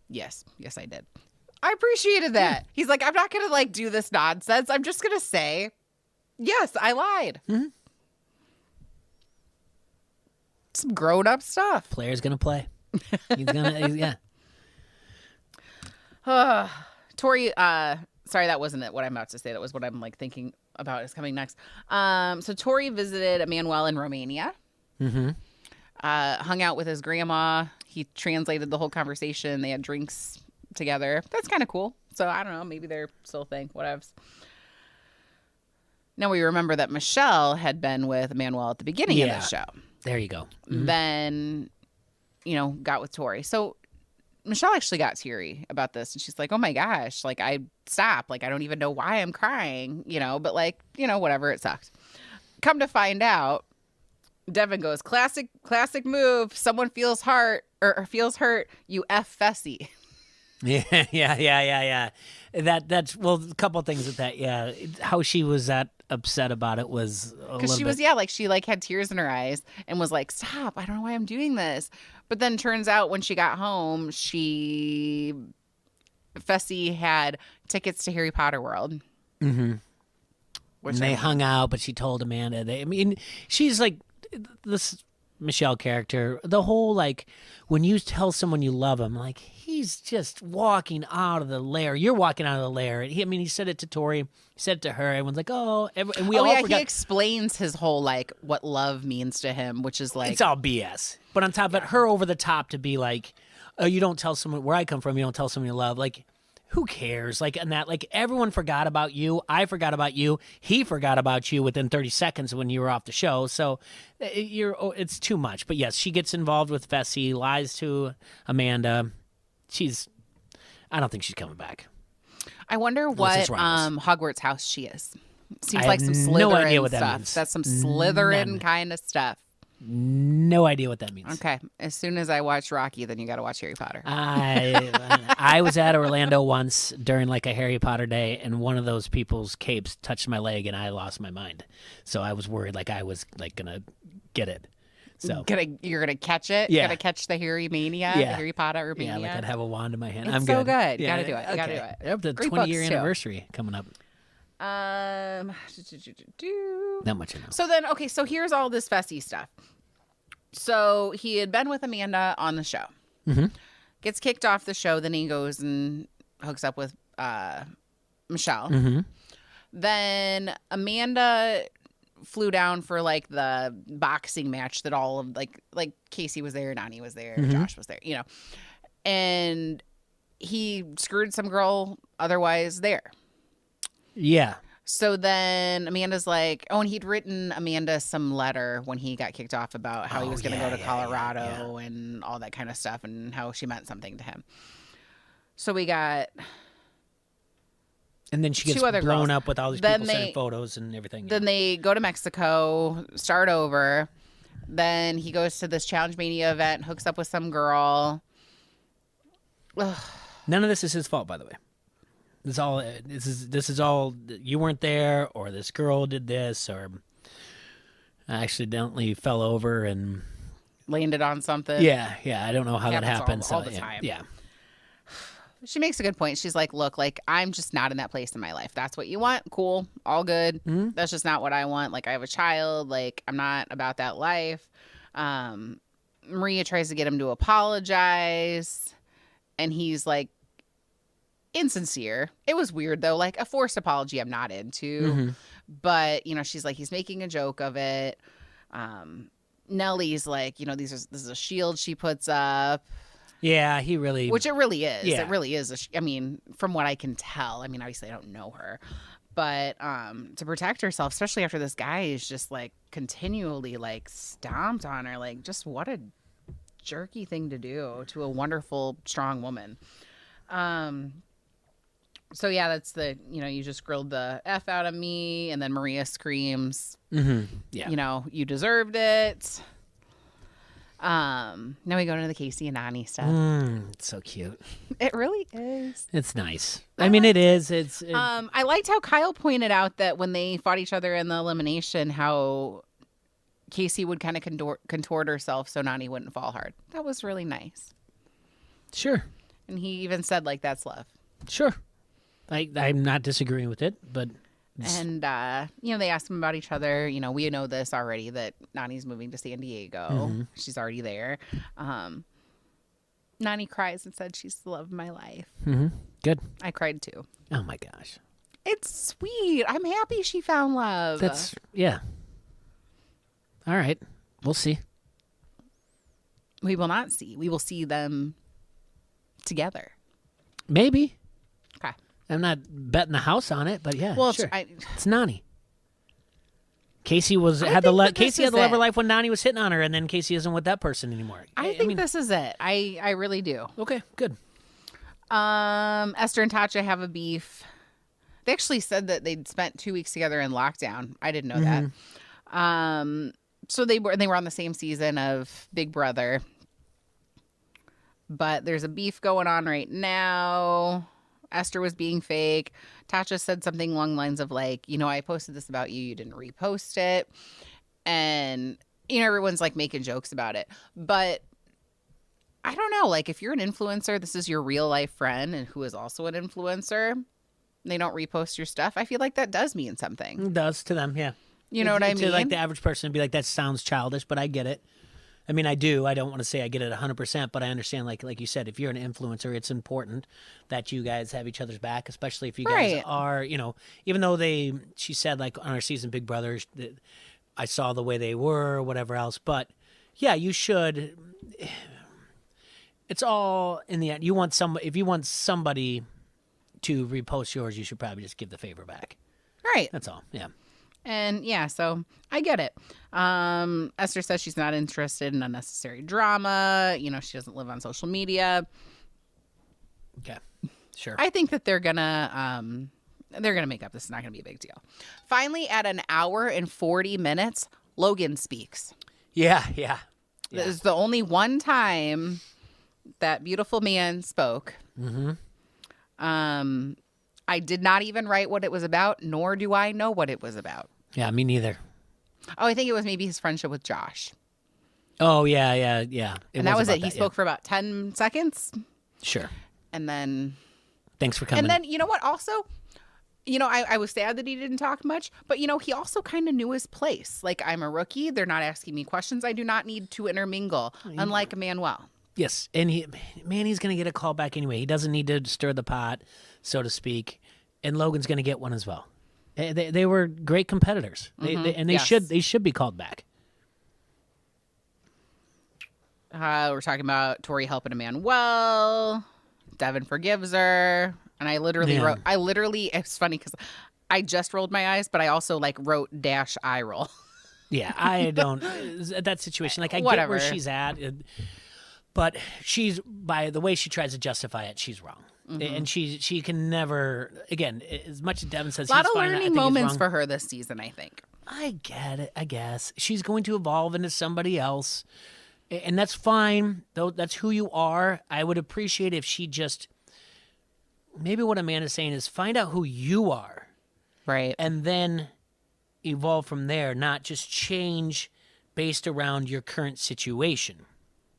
yes, I did. I appreciated that. He's like, I'm not going to, like, do this nonsense. I'm just going to say, yes, I lied. Mm-hmm. Some grown-up stuff. Player's going to play. Yeah. Tori, sorry, that wasn't it, what I'm about to say. That was what I'm, like, thinking about is coming next. So Tory visited Emmanuel in Romania. Mm-hmm. Hung out with his grandma. He translated the whole conversation. They had drinks together. That's kind of cool. So I don't know. Maybe they're still a thing. Whatevs. Now we remember that Michelle had been with Emmanuel at the beginning of the show. There you go. Mm-hmm. Then, you know, got with Tory. So Michelle actually got teary about this. And she's like, oh my gosh, like I stopped. Like I don't even know why I'm crying, you know, but like, you know, whatever, it sucked. Come to find out, Devin goes, classic move. Someone feels hurt, you F Fessy. Yeah. That's well, a couple of things with that. Yeah, how she was that upset about it was because she was she had tears in her eyes and was like, stop, I don't know why I'm doing this. But then turns out when she got home, Fessy had tickets to Harry Potter World. Mm-hmm. And they hung out, but she told Amanda. She's like this Michelle character. The whole like when you tell someone you love him, like he's just walking out of the lair. You're walking out of the lair. He said it to Tori. He said it to her. Everyone's like, oh, and we all forgot. He explains his whole like what love means to him, which is like it's all BS. But on top of it, her over the top to be like, oh, you don't tell someone where I come from. You don't tell someone you love. Like, who cares? Like, and that, like, everyone forgot about you. I forgot about you. He forgot about you within 30 seconds when you were off the show. So it's too much. But yes, she gets involved with Fessy, lies to Amanda. I don't think she's coming back. I wonder what Hogwarts house she is. Seems like some Slytherin stuff. That's some Slytherin kind of stuff. No idea what that means. Okay. As soon as I watch Rocky, then you got to watch Harry Potter. I was at Orlando once during like a Harry Potter day, and one of those people's capes touched my leg, and I lost my mind. So I was worried like I was like going to get it. So you're going to catch it? Yeah. You're going to catch the Harry Mania? Yeah. The Harry Potter mania? Yeah, like I'd have a wand in my hand. It's I'm so good. Yeah, you got to do it. You got to do it. They have the 20-year anniversary coming up. Not much I know. So then, okay, so here's all this Fessy stuff. So he had been with Amanda on the show. Mm-hmm. Gets kicked off the show. Then he goes and hooks up with Michelle. Mm-hmm. Then Amanda flew down for like the boxing match that all of like Casey was there, Nani was there, Josh was there, you know. And he screwed some girl otherwise there. Yeah. So then Amanda's like, and he'd written Amanda some letter when he got kicked off about how he was going to go to Colorado and all that kind of stuff and how she meant something to him. So we got... And then she gets blown up with all these people sending photos and everything. Then they go to Mexico, start over. Then he goes to this Challenge Mania event, hooks up with some girl. Ugh. None of this is his fault, by the way. This is all you weren't there, or this girl did this, or I accidentally fell over and landed on something. Yeah. I don't know how that happens all the time. Yeah. She makes a good point. She's like, look, like, I'm just not in that place in my life. That's what you want. Cool. All good. Mm-hmm. That's just not what I want. Like, I have a child. Like, I'm not about that life. Maria tries to get him to apologize. And he's like, insincere. It was weird, though. Like, a forced apology I'm not into. Mm-hmm. But, she's like, he's making a joke of it. Nellie's like, this is a shield she puts up. Yeah, he really... Which it really is. Yeah. It really is. From what I can tell. Obviously, I don't know her. But to protect herself, especially after this guy is just, like, continually, like, stomped on her. Like, just what a jerky thing to do to a wonderful, strong woman. So, yeah, that's the, you just grilled the F out of me. And then Maria screams, yeah. You deserved it. Now we go into the Casey and Nany stuff. It's so cute. It really is. It's nice. It is. I liked how Kyle pointed out that when they fought each other in the elimination, how Casey would kind of contort herself so Nany wouldn't fall hard. That was really nice. Sure. And he even said, like, that's love. Sure. I'm not disagreeing with it, but... And, they asked him about each other. We know this already, that Nany's moving to San Diego. Mm-hmm. She's already there. Nany cries and said she's the love of my life. Mm-hmm. Good. I cried, too. Oh, my gosh. It's sweet. I'm happy she found love. Yeah. All right. We'll see. We will not see. We will see them together. Maybe. Okay. I'm not betting the house on it, but yeah, well, sure. It's Nany. Casey had the love of life when Nany was hitting on her, and then Casey isn't with that person anymore. I think this is it. I really do. Okay, good. Esther and Tatcha have a beef. They actually said that they'd spent 2 weeks together in lockdown. I didn't know that. So they were on the same season of Big Brother, but there's a beef going on right now. Esther was being fake. Tatcha said something along the lines of like, I posted this about you. You didn't repost it. And, everyone's like making jokes about it. But I don't know. Like, if you're an influencer, this is your real life friend and who is also an influencer, they don't repost your stuff. I feel like that does mean something. It does to them, yeah. You know what I mean? To like the average person be like, that sounds childish, but I get it. I do. I don't want to say I get it 100%, but I understand, like you said, if you're an influencer, it's important that you guys have each other's back, especially if you guys are, even though she said, like, on our season Big Brother, I saw the way they were, whatever else. But, yeah, you should. It's all in the end. If you want somebody to repost yours, you should probably just give the favor back. Right. That's all. Yeah. And yeah, so I get it. Esther says she's not interested in unnecessary drama. She doesn't live on social media. Okay, sure. I think that they're gonna make up. This is not gonna be a big deal. Finally, at an hour and 40 minutes, Logan speaks. Yeah. This is the only one time that beautiful man spoke. Mm-hmm. I did not even write what it was about, nor do I know what it was about. Yeah, me neither. Oh, I think it was maybe his friendship with Josh. Oh, yeah. And that was it. He spoke for about 10 seconds. Sure. And then... Thanks for coming. And then, you know what, also... I was sad that he didn't talk much, but, he also kind of knew his place. Like, I'm a rookie. They're not asking me questions. I do not need to intermingle, unlike Manuel. Yes, and he's going to get a call back anyway. He doesn't need to stir the pot, so to speak, and Logan's going to get one as well. They were great competitors, they should be called back. We're talking about Tory helping a man well. Devin forgives her, and I literally wrote. It's funny because I just rolled my eyes, but I also wrote -eye roll. Yeah, I don't that situation. Like I Whatever. Get where she's at. But by the way she tries to justify it, she's wrong. And she can never, again, as much as Devin says, a lot of learning moments for her this season, I think. I get it, I guess. She's going to evolve into somebody else, and that's fine, though. That's who you are. I would appreciate if she just, maybe what Amanda's saying is find out who you are. Right. And then evolve from there, not just change based around your current situation.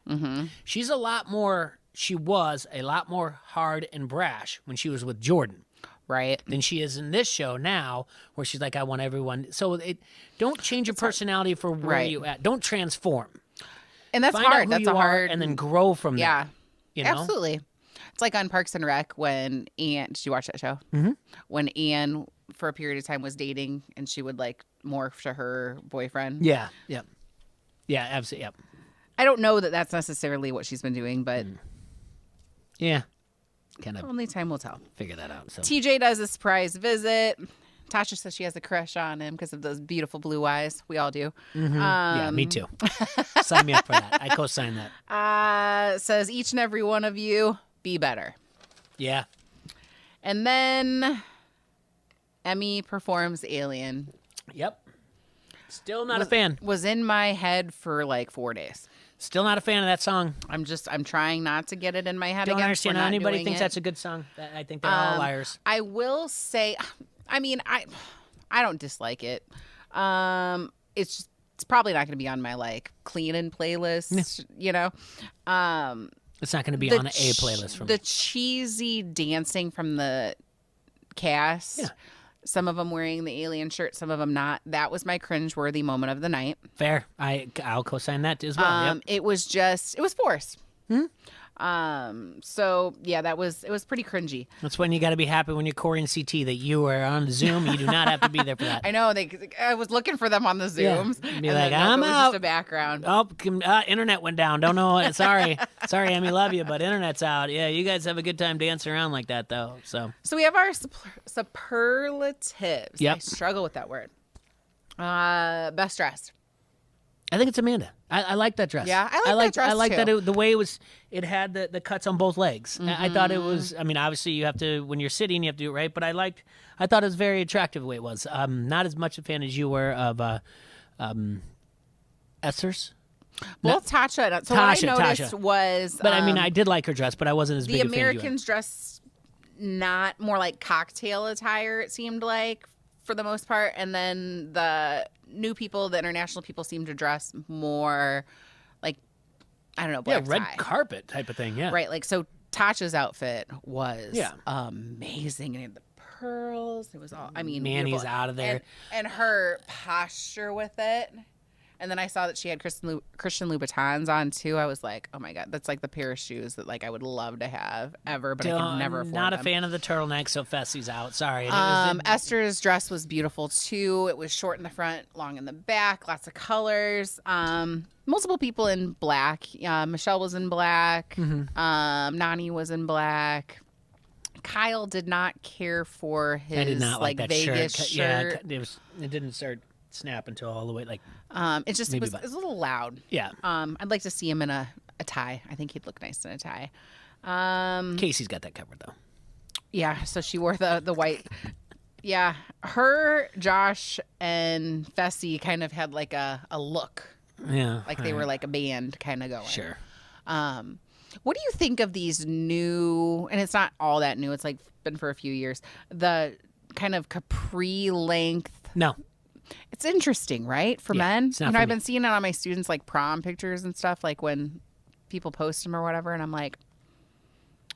Mm-hmm. She was a lot more hard and brash when she was with Jordan. Right. Than she is in this show now, where she's like, I want everyone. So don't change your personality for where you at. Don't transform. And that's Find hard. Out who That's you a hard. And then grow from there. Yeah. You know? Absolutely. It's like on Parks and Rec when Anne, did you watch that show? Mm-hmm. When Anne, for a period of time, was dating and she would like morph to her boyfriend. Yeah. Yep. Yeah, absolutely. Yep. I don't know that that's necessarily what she's been doing, but yeah. Kind of only time will tell. Figure that out. So TJ does a surprise visit. Tasha says she has a crush on him because of those beautiful blue eyes. We all do. Mm-hmm. Yeah, me too. Sign me up for that. I co-sign that. Says each and every one of you be better. Yeah. And then Emmy performs Alien. Yep. Still not a fan. Was in my head for like 4 days. Still not a fan of that song. I'm trying not to get it in my head again. Don't understand how anybody thinks that's a good song. I think they're all liars. I will say, I mean, I don't dislike it. It's probably not going to be on my like cleaning playlist, you know. It's not going to be on a playlist for me. The cheesy dancing from the cast. Yeah. Some of them wearing the Alien shirt, some of them not. That was my cringeworthy moment of the night. Fair. I'll co-sign that as well. Yep. It was forced. So yeah, it was pretty cringy. That's when you got to be happy when you're Corey and CT that you are on Zoom. You do not have to be there for that. I know I was looking for them on the Zooms. Yeah. Be like, I'm out. Just a background. Oh, internet went down. Don't know. Sorry, Emmy, love you, but internet's out. Yeah, you guys have a good time dancing around like that though. So we have our superlatives. Yep. I struggle with that word. Best dressed. I think it's Amanda. I like that dress. Yeah, I like that dress I like too. that the way it had the cuts on both legs. Mm-hmm. I thought it was. I mean, obviously you have to when you're sitting, you have to do it right. But I thought it was very attractive the way it was. Not as much a fan as you were of Esther's. Both Tatcha. So Tasha, what I noticed Tasha. was, but I mean, I did like her dress, but I wasn't as big a fan as you were. The Americans dress not more like cocktail attire. It seemed like for the most part, and then the new people, the international people, seem to dress more like, I don't know, black red tie. Carpet type of thing. Yeah, right. Like so, Tatcha's outfit was amazing, and it had the pearls. It was all. I mean, Manny's beautiful. Out of there, and her posture with it. And then I saw that she had Christian Louboutins on too. I was like, oh my God, that's like the pair of shoes that like I would love to have ever, but I could never afford Not them. a fan of the turtleneck, so Fessy's out. Sorry. Esther's dress was beautiful too. It was short in the front, long in the back, lots of colors. Multiple people in black. Michelle was in black. Mm-hmm. Nani was in black. Kyle did not care for his I did not like that Vegas shirt. Yeah, it didn't start snap until all the way like. It was a little loud. Yeah. I'd like to see him in a tie. I think he'd look nice in a tie. Casey's got that covered though. Yeah, so she wore the white. Yeah, her, Josh, and Fessy kind of had like a look. Yeah. Like they were like a band kind of going. Sure. What do you think of these new, and it's not all that new, it's like been for a few years, the kind of capri length? No. It's interesting, right? For men. It's not for I've me. been seeing it on my students' like prom pictures and stuff, like when people post them or whatever, and I'm like,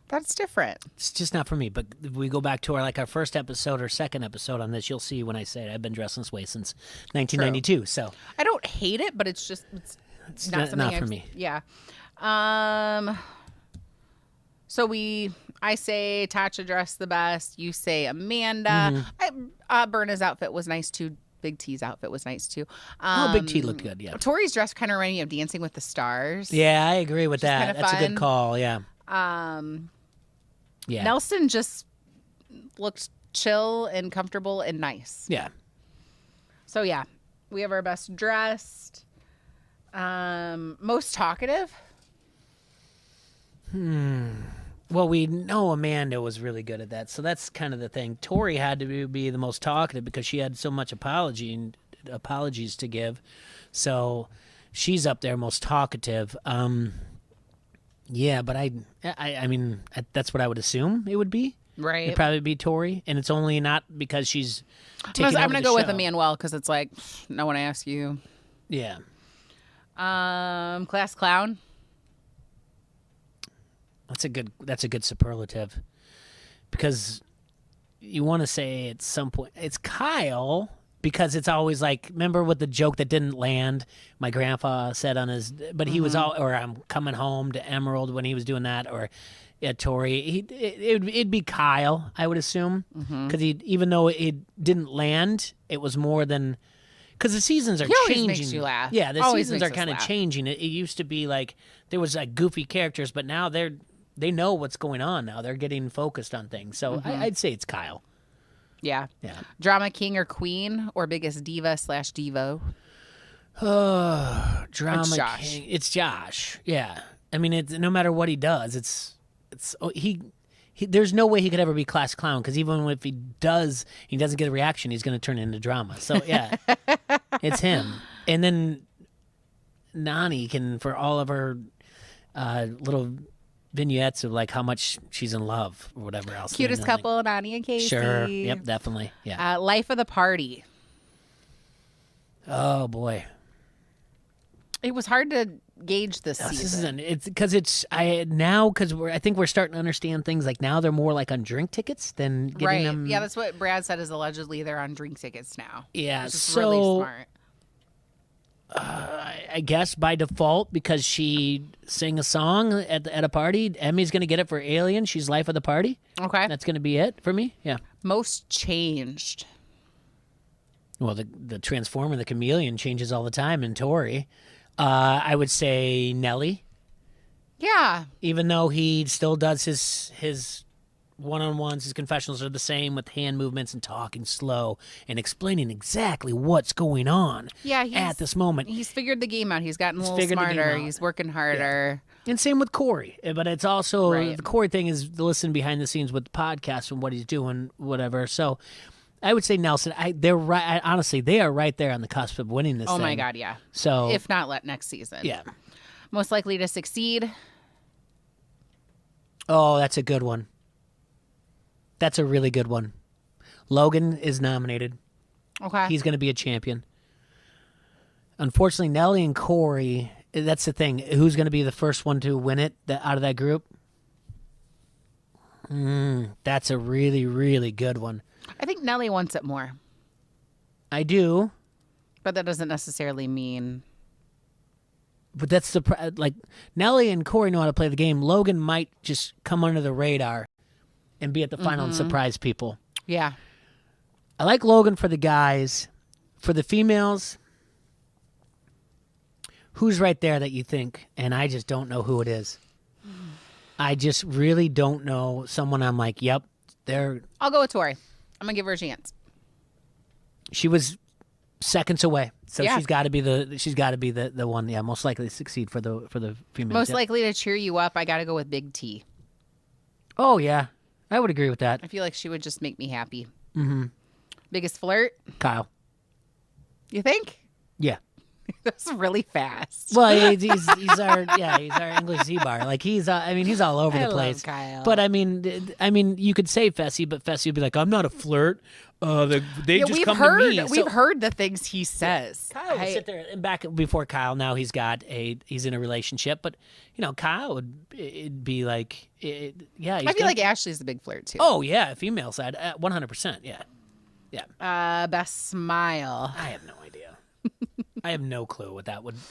that's different. It's just not for me. But if we go back to our first episode or second episode on this, you'll see when I say it, I've been dressed this way since 1992. True. So I don't hate it, but it's not something not for me. Yeah. So I say Tatcha dressed the best. You say Amanda. Mm-hmm. Berna's outfit was nice too. Big T's outfit was nice too. Big T looked good. Yeah. Tori's dress kind of reminded me of Dancing with the Stars. Yeah, I agree with that. That's a good call. Yeah. Yeah. Nelson just looked chill and comfortable and nice. Yeah. So yeah, we have our best dressed. Most talkative. Well, we know Amanda was really good at that, so that's kind of the thing. Tori had to be the most talkative because she had so much apologies to give, so she's up there most talkative. Yeah, but I mean, that's what I would assume it would be. Right. It'd probably be Tori, and it's only not because she's taking over I'm going to go show. with Emmanuel because it's like, no one asks you. Yeah. Class clown. That's a good superlative, because you want to say at some point it's Kyle, because it's always like, remember with the joke that didn't land, my grandpa said on his, but he was or I'm coming home to Emerald when he was doing that, or Tory, it'd be Kyle, I would assume, because even though it didn't land, it was more than. Because the seasons are changing. Makes you laugh. Yeah, the seasons are kind of changing. It used to be like there was like goofy characters, but now they know what's going on now. They're getting focused on things. So I'd say it's Kyle. Yeah. Yeah. Drama king or queen or biggest diva / divo? Drama it's Josh. king. It's Josh. Yeah. I mean, no matter what he does, there's no way he could ever be class clown, because even if he doesn't get a reaction, he's going to turn it into drama. So yeah, it's him. And then Nani can, for all of her little vignettes of like how much she's in love or whatever else. Cutest couple, Nani and Casey. Sure. Yep, definitely. Yeah. Life of the party. Oh boy. It was hard to gauge this season. It's because I think we're starting to understand things, like now they're more like on drink tickets than getting them. Yeah, that's what Brad said, is allegedly they're on drink tickets now. Yeah, which is so really smart. I guess by default, because she sang a song at a party, Emmy's going to get it for Alien. She's life of the party. Okay, that's going to be it for me. Yeah. Most changed. Well, the Transformer, the chameleon, changes all the time in Tory. I would say Nelly. Yeah. Even though he still does his one-on-ones, his confessionals are the same, with hand movements and talking slow and explaining exactly what's going on at this moment. He's figured the game out. He's gotten a little smarter. He's working harder. Yeah. And same with Corey. But it's also, the Corey thing is to listen behind the scenes with the podcast and what he's doing, whatever. So I would say Nelson. They're right. Honestly, they are right there on the cusp of winning this thing. Oh my God, yeah. So if not next season. Yeah. Most likely to succeed. Oh, that's a good one. That's a really good one. Logan is nominated. Okay. He's going to be a champion. Unfortunately, Nelly and Corey, that's the thing. Who's going to be the first one to win it out of that group? That's a really, really good one. I think Nelly wants it more. I do. But that doesn't necessarily mean... But that's like Nelly and Corey know how to play the game. Logan might just come under the radar and be at the final and surprise people. Yeah. I like Logan for the guys. For the females, who's right there that you think? And I just don't know who it is. I just really don't know someone I'm like, yep, they're... I'll go with Tori. I'm going to give her a chance. She was seconds away. So she's got to be the one, most likely to succeed for the females. Most likely to cheer you up, I got to go with Big T. Oh, yeah. I would agree with that. I feel like she would just make me happy. Mm-hmm. Biggest flirt? Kyle. You think? Yeah. That's really fast. Well, he's our English Z-bar. Like he's all over the place. Love Kyle. But I mean, you could say Fessy, but Fessy would be like, I'm not a flirt. They just come to me. We've heard the things he says. Kyle would sit there, and back before Kyle, now he's in a relationship. But Kyle it'd be like, I feel like Ashley's the big flirt too. Oh yeah, female side, 100%. Yeah. Best smile. I have no idea. I have no clue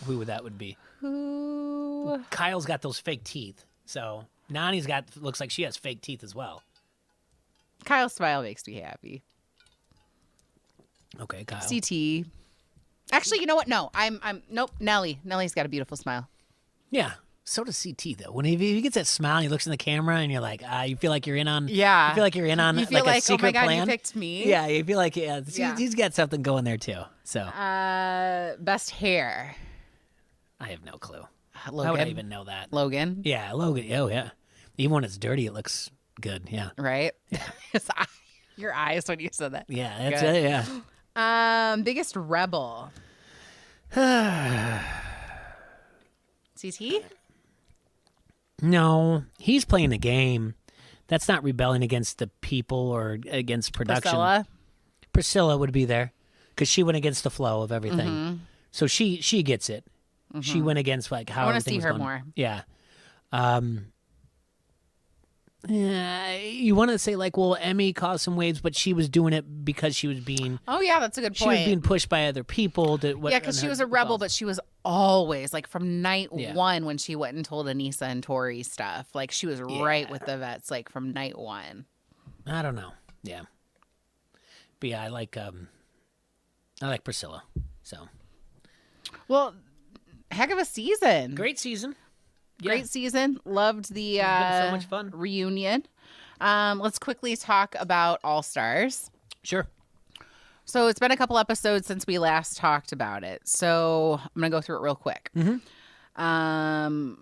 who that would be. Who? Kyle's got those fake teeth. So Nani's looks like she has fake teeth as well. Kyle's smile makes me happy. Okay, Kyle. CT. Actually, you know what? No, nope. Nelly. Nelly's got a beautiful smile. Yeah. So does CT though. When he gets that smile, and he looks in the camera, and you're like, you feel like you're in on. Yeah. You feel like you're in on you feel like a secret oh my God, plan. You picked me. Yeah, you feel like he's got something going there too. So. Best hair. I have no clue. Logan. How would I even know that? Logan. Yeah, Logan. Oh yeah. Even when it's dirty, it looks good. Yeah. Right? Yeah. Your eyes when you said that. Yeah, that's it. Yeah. Biggest rebel. CT? No, he's playing a game. That's not rebelling against the people or against production. Priscilla would be there because she went against the flow of everything. Mm-hmm. So she gets it. Mm-hmm. She went against like how I want to see her going. more. Yeah. You want to say like, well, Emmy caused some waves, but she was doing it because she was being. Oh yeah, that's a good point. She was being pushed by other people. Yeah, because she was a rebel, but she was always like from night one when she went and told Anissa and Tory stuff. Like she was right with the vets, like from night one. I don't know. Yeah, but yeah, I like Priscilla. So, well, heck of a season. Great season. Great season. Loved the so much fun reunion. Let's quickly talk about All Stars. Sure. So it's been a couple episodes since we last talked about it. So I'm going to go through it real quick. Mm-hmm.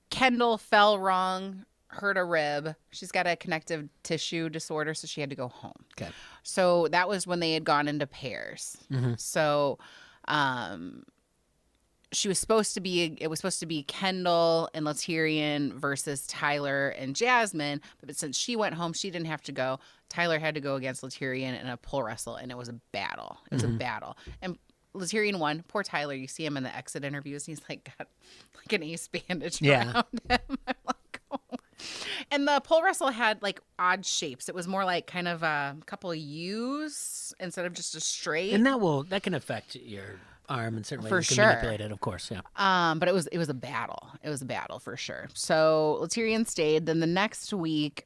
Kendall fell wrong, hurt a rib. She's got a connective tissue disorder, so she had to go home. Okay. So that was when they had gone into pairs. Mm-hmm. So it was supposed to be Kendall and Latyrian versus Tyler and Jasmine. But since she went home, she didn't have to go. Tyler had to go against Latyrian in a pole wrestle, and it was a battle. It was a battle. And Latyrian won. Poor Tyler. You see him in the exit interviews, and he's like got like an ace bandage around him. I'm like, oh. And the pole wrestle had like odd shapes. It was more like kind of a couple of U's instead of just a straight. And that can affect your arm in certain ways. For you can sure. manipulate it, of course, yeah. But it was a battle. It was a battle for sure. So Latyrian stayed. Then the next week,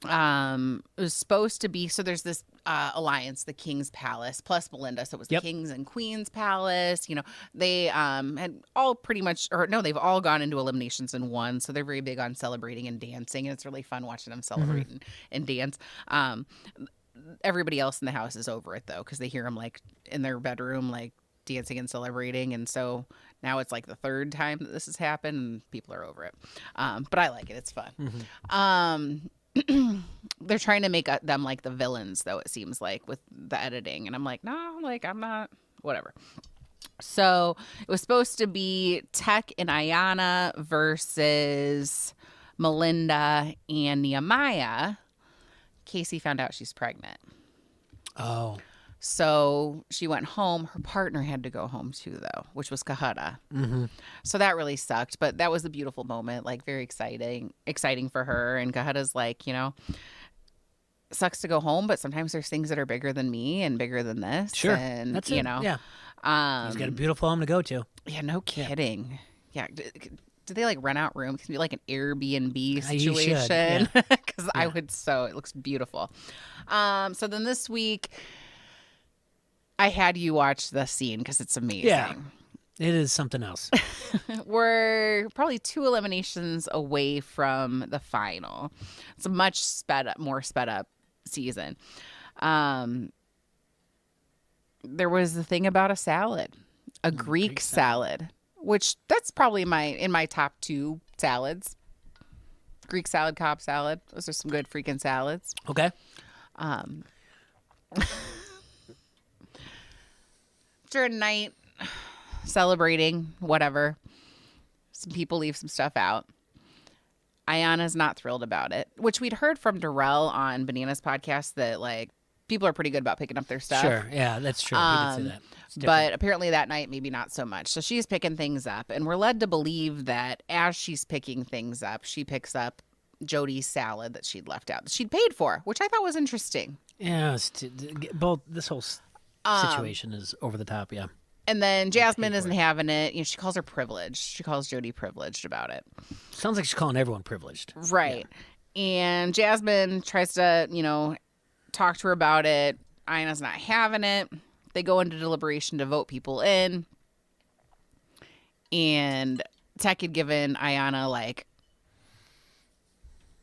it was supposed to be, so there's this alliance, the King's Palace plus Melinda. So it was the King's and Queen's Palace. You know, they had all pretty much, or no, they've all gone into eliminations and won. So they're very big on celebrating and dancing. And it's really fun watching them celebrate and dance. Everybody else in the house is over it though, because they hear them like in their bedroom, like dancing and celebrating. And so now it's like the third time that this has happened and people are over it. But I like it. It's fun. They're trying to make them like the villains, though, it seems like, with the editing. And I'm like, no, like, I'm not, whatever. So it was supposed to be Tech and Ayanna versus Melinda and Nehemiah. Casey found out she's pregnant. Oh. So she went home. Her partner had to go home too, though, which was Kahada. Mm-hmm. So that really sucked. But that was a beautiful moment, like very exciting for her. And Kahada's like, you know, sucks to go home, but sometimes there's things that are bigger than me and bigger than this. Sure. And, that's you it. know. Yeah. He's got a beautiful home to go to. Yeah, no kidding. Yeah. Did they like rent out rooms? Can it be like an Airbnb situation? Because I would it looks beautiful. So then this week, I had you watch the scene because it's amazing. Yeah, it is something else. We're probably 2 eliminations away from the final. It's a much more sped up season. There was the thing about a salad, a Greek salad, which that's probably in my top 2 salads. Greek salad, Cobb salad. Those are some good freaking salads. Okay. After a night celebrating, whatever, some people leave some stuff out. Ayanna's not thrilled about it, which we'd heard from Darrell on Bananas podcast that like people are pretty good about picking up their stuff. Sure, yeah, that's true. We did say that. But apparently that night, maybe not so much. So she's picking things up, and we're led to believe that as she's picking things up, she picks up Jody's salad that she'd left out, that she'd paid for, which I thought was interesting. Yeah, both this whole situation is over the top, yeah. And then Jasmine isn't having it. You know, she calls her privileged. She calls Jody privileged about it. Sounds like she's calling everyone privileged. Right. Yeah. And Jasmine tries to, you know, talk to her about it. Ayanna's not having it. They go into deliberation to vote people in. And Tech had given Ayanna, like,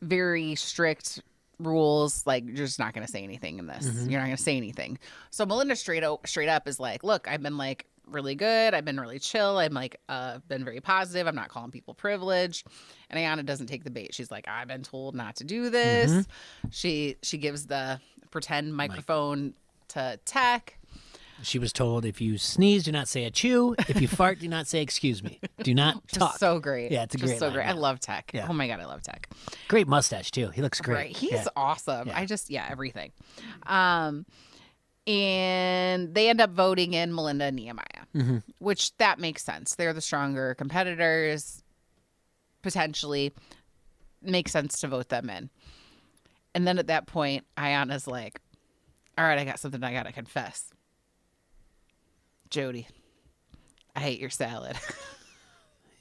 very strict rules, like you're just not going to say anything in this. You're not going to say anything. So Melinda straight up is like, look, I've been like really good. I've been really chill. I'm like, been very positive. I'm not calling people privileged. And Ayanna doesn't take the bait. She's like, I've been told not to do this. Mm-hmm. She gives the pretend microphone to Tech. She was told, if you sneeze, do not say achoo. If you fart, do not say excuse me. Do not talk. So great. Yeah, it's great. So great. I love Tech. Yeah. Oh my God, I love Tech. Great mustache too. He looks great. Right. He's awesome. Yeah. Everything. And they end up voting in Melinda and Nehemiah, which that makes sense. They're the stronger competitors. Potentially makes sense to vote them in. And then at that point, Ayanna's like, all right, I got something I got to confess. Jody, I hate your salad.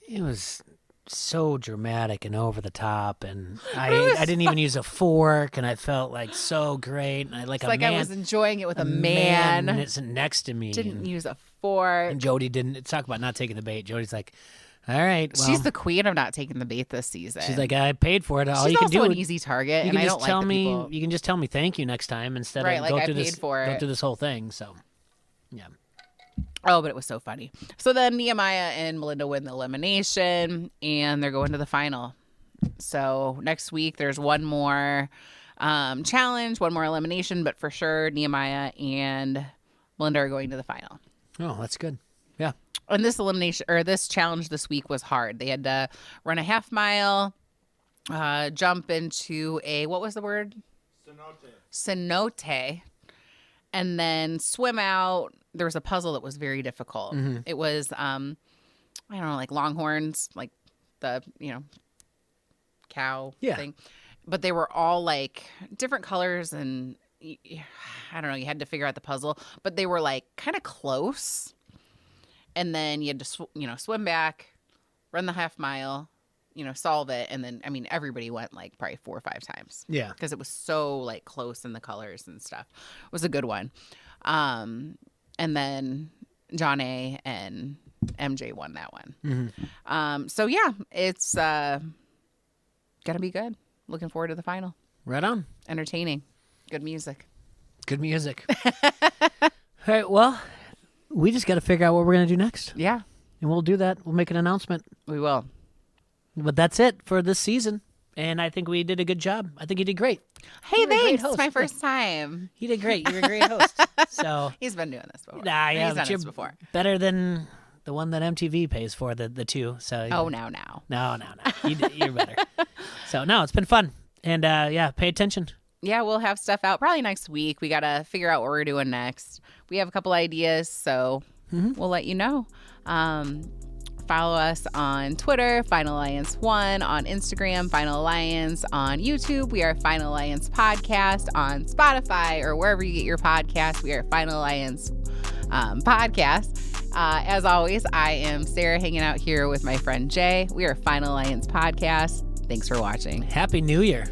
It was so dramatic and over the top, and I didn't even use a fork, and I felt like so great. And I I was enjoying it with a man that's next to me. Didn't use a fork. And Jody didn't. Talk about not taking the bait. Jody's like, all right. Well, she's the queen of not taking the bait this season. She's like, I paid for it. All she's you can do an easy target, you and can I just don't tell like me. People... You can just tell me thank you next time instead of like go I through paid this. For it. Go through this whole thing. So, yeah. Oh, but it was so funny. So then Nehemiah and Melinda win the elimination, and they're going to the final. So next week there's one more challenge, one more elimination, but for sure Nehemiah and Melinda are going to the final. Oh, that's good. Yeah. And this elimination or this challenge this week was hard. They had to run a half mile, jump into a, what was the word? Cenote. And then swim out. There was a puzzle that was very difficult. Mm-hmm. It was, I don't know, like longhorns, like the, cow thing. But they were all like different colors and I don't know, you had to figure out the puzzle. But they were like kind of close. And then you had to, swim back, run the half mile, solve it. And then, everybody went like probably 4 or 5 times. Yeah. Because it was so like close in the colors and stuff. It was a good one. And then John A. and MJ won that one. Mm-hmm. So, yeah, it's going to be good. Looking forward to the final. Right on. Entertaining. Good music. Good music. All right, well, we just got to figure out what we're going to do next. Yeah. And we'll do that. We'll make an announcement. We will. But that's it for this season. And I think we did a good job. I think you did great. Hey, thanks. It's my first time. You did great. You're a great host. So he's been doing this before. Yeah, he's done this before. Better than the one that MTV pays for, the two. So No. You're better. So no, it's been fun. And pay attention. Yeah, we'll have stuff out probably next week. We got to figure out what we're doing next. We have a couple ideas, so we'll let you know. Follow us on Twitter, Final Alliance 1, on Instagram, Final Alliance, on YouTube. We are Final Alliance Podcast, on Spotify or wherever you get your podcasts. We are Final Alliance Podcast. As always, I am Sarah hanging out here with my friend Jay. We are Final Alliance Podcast. Thanks for watching. Happy New Year.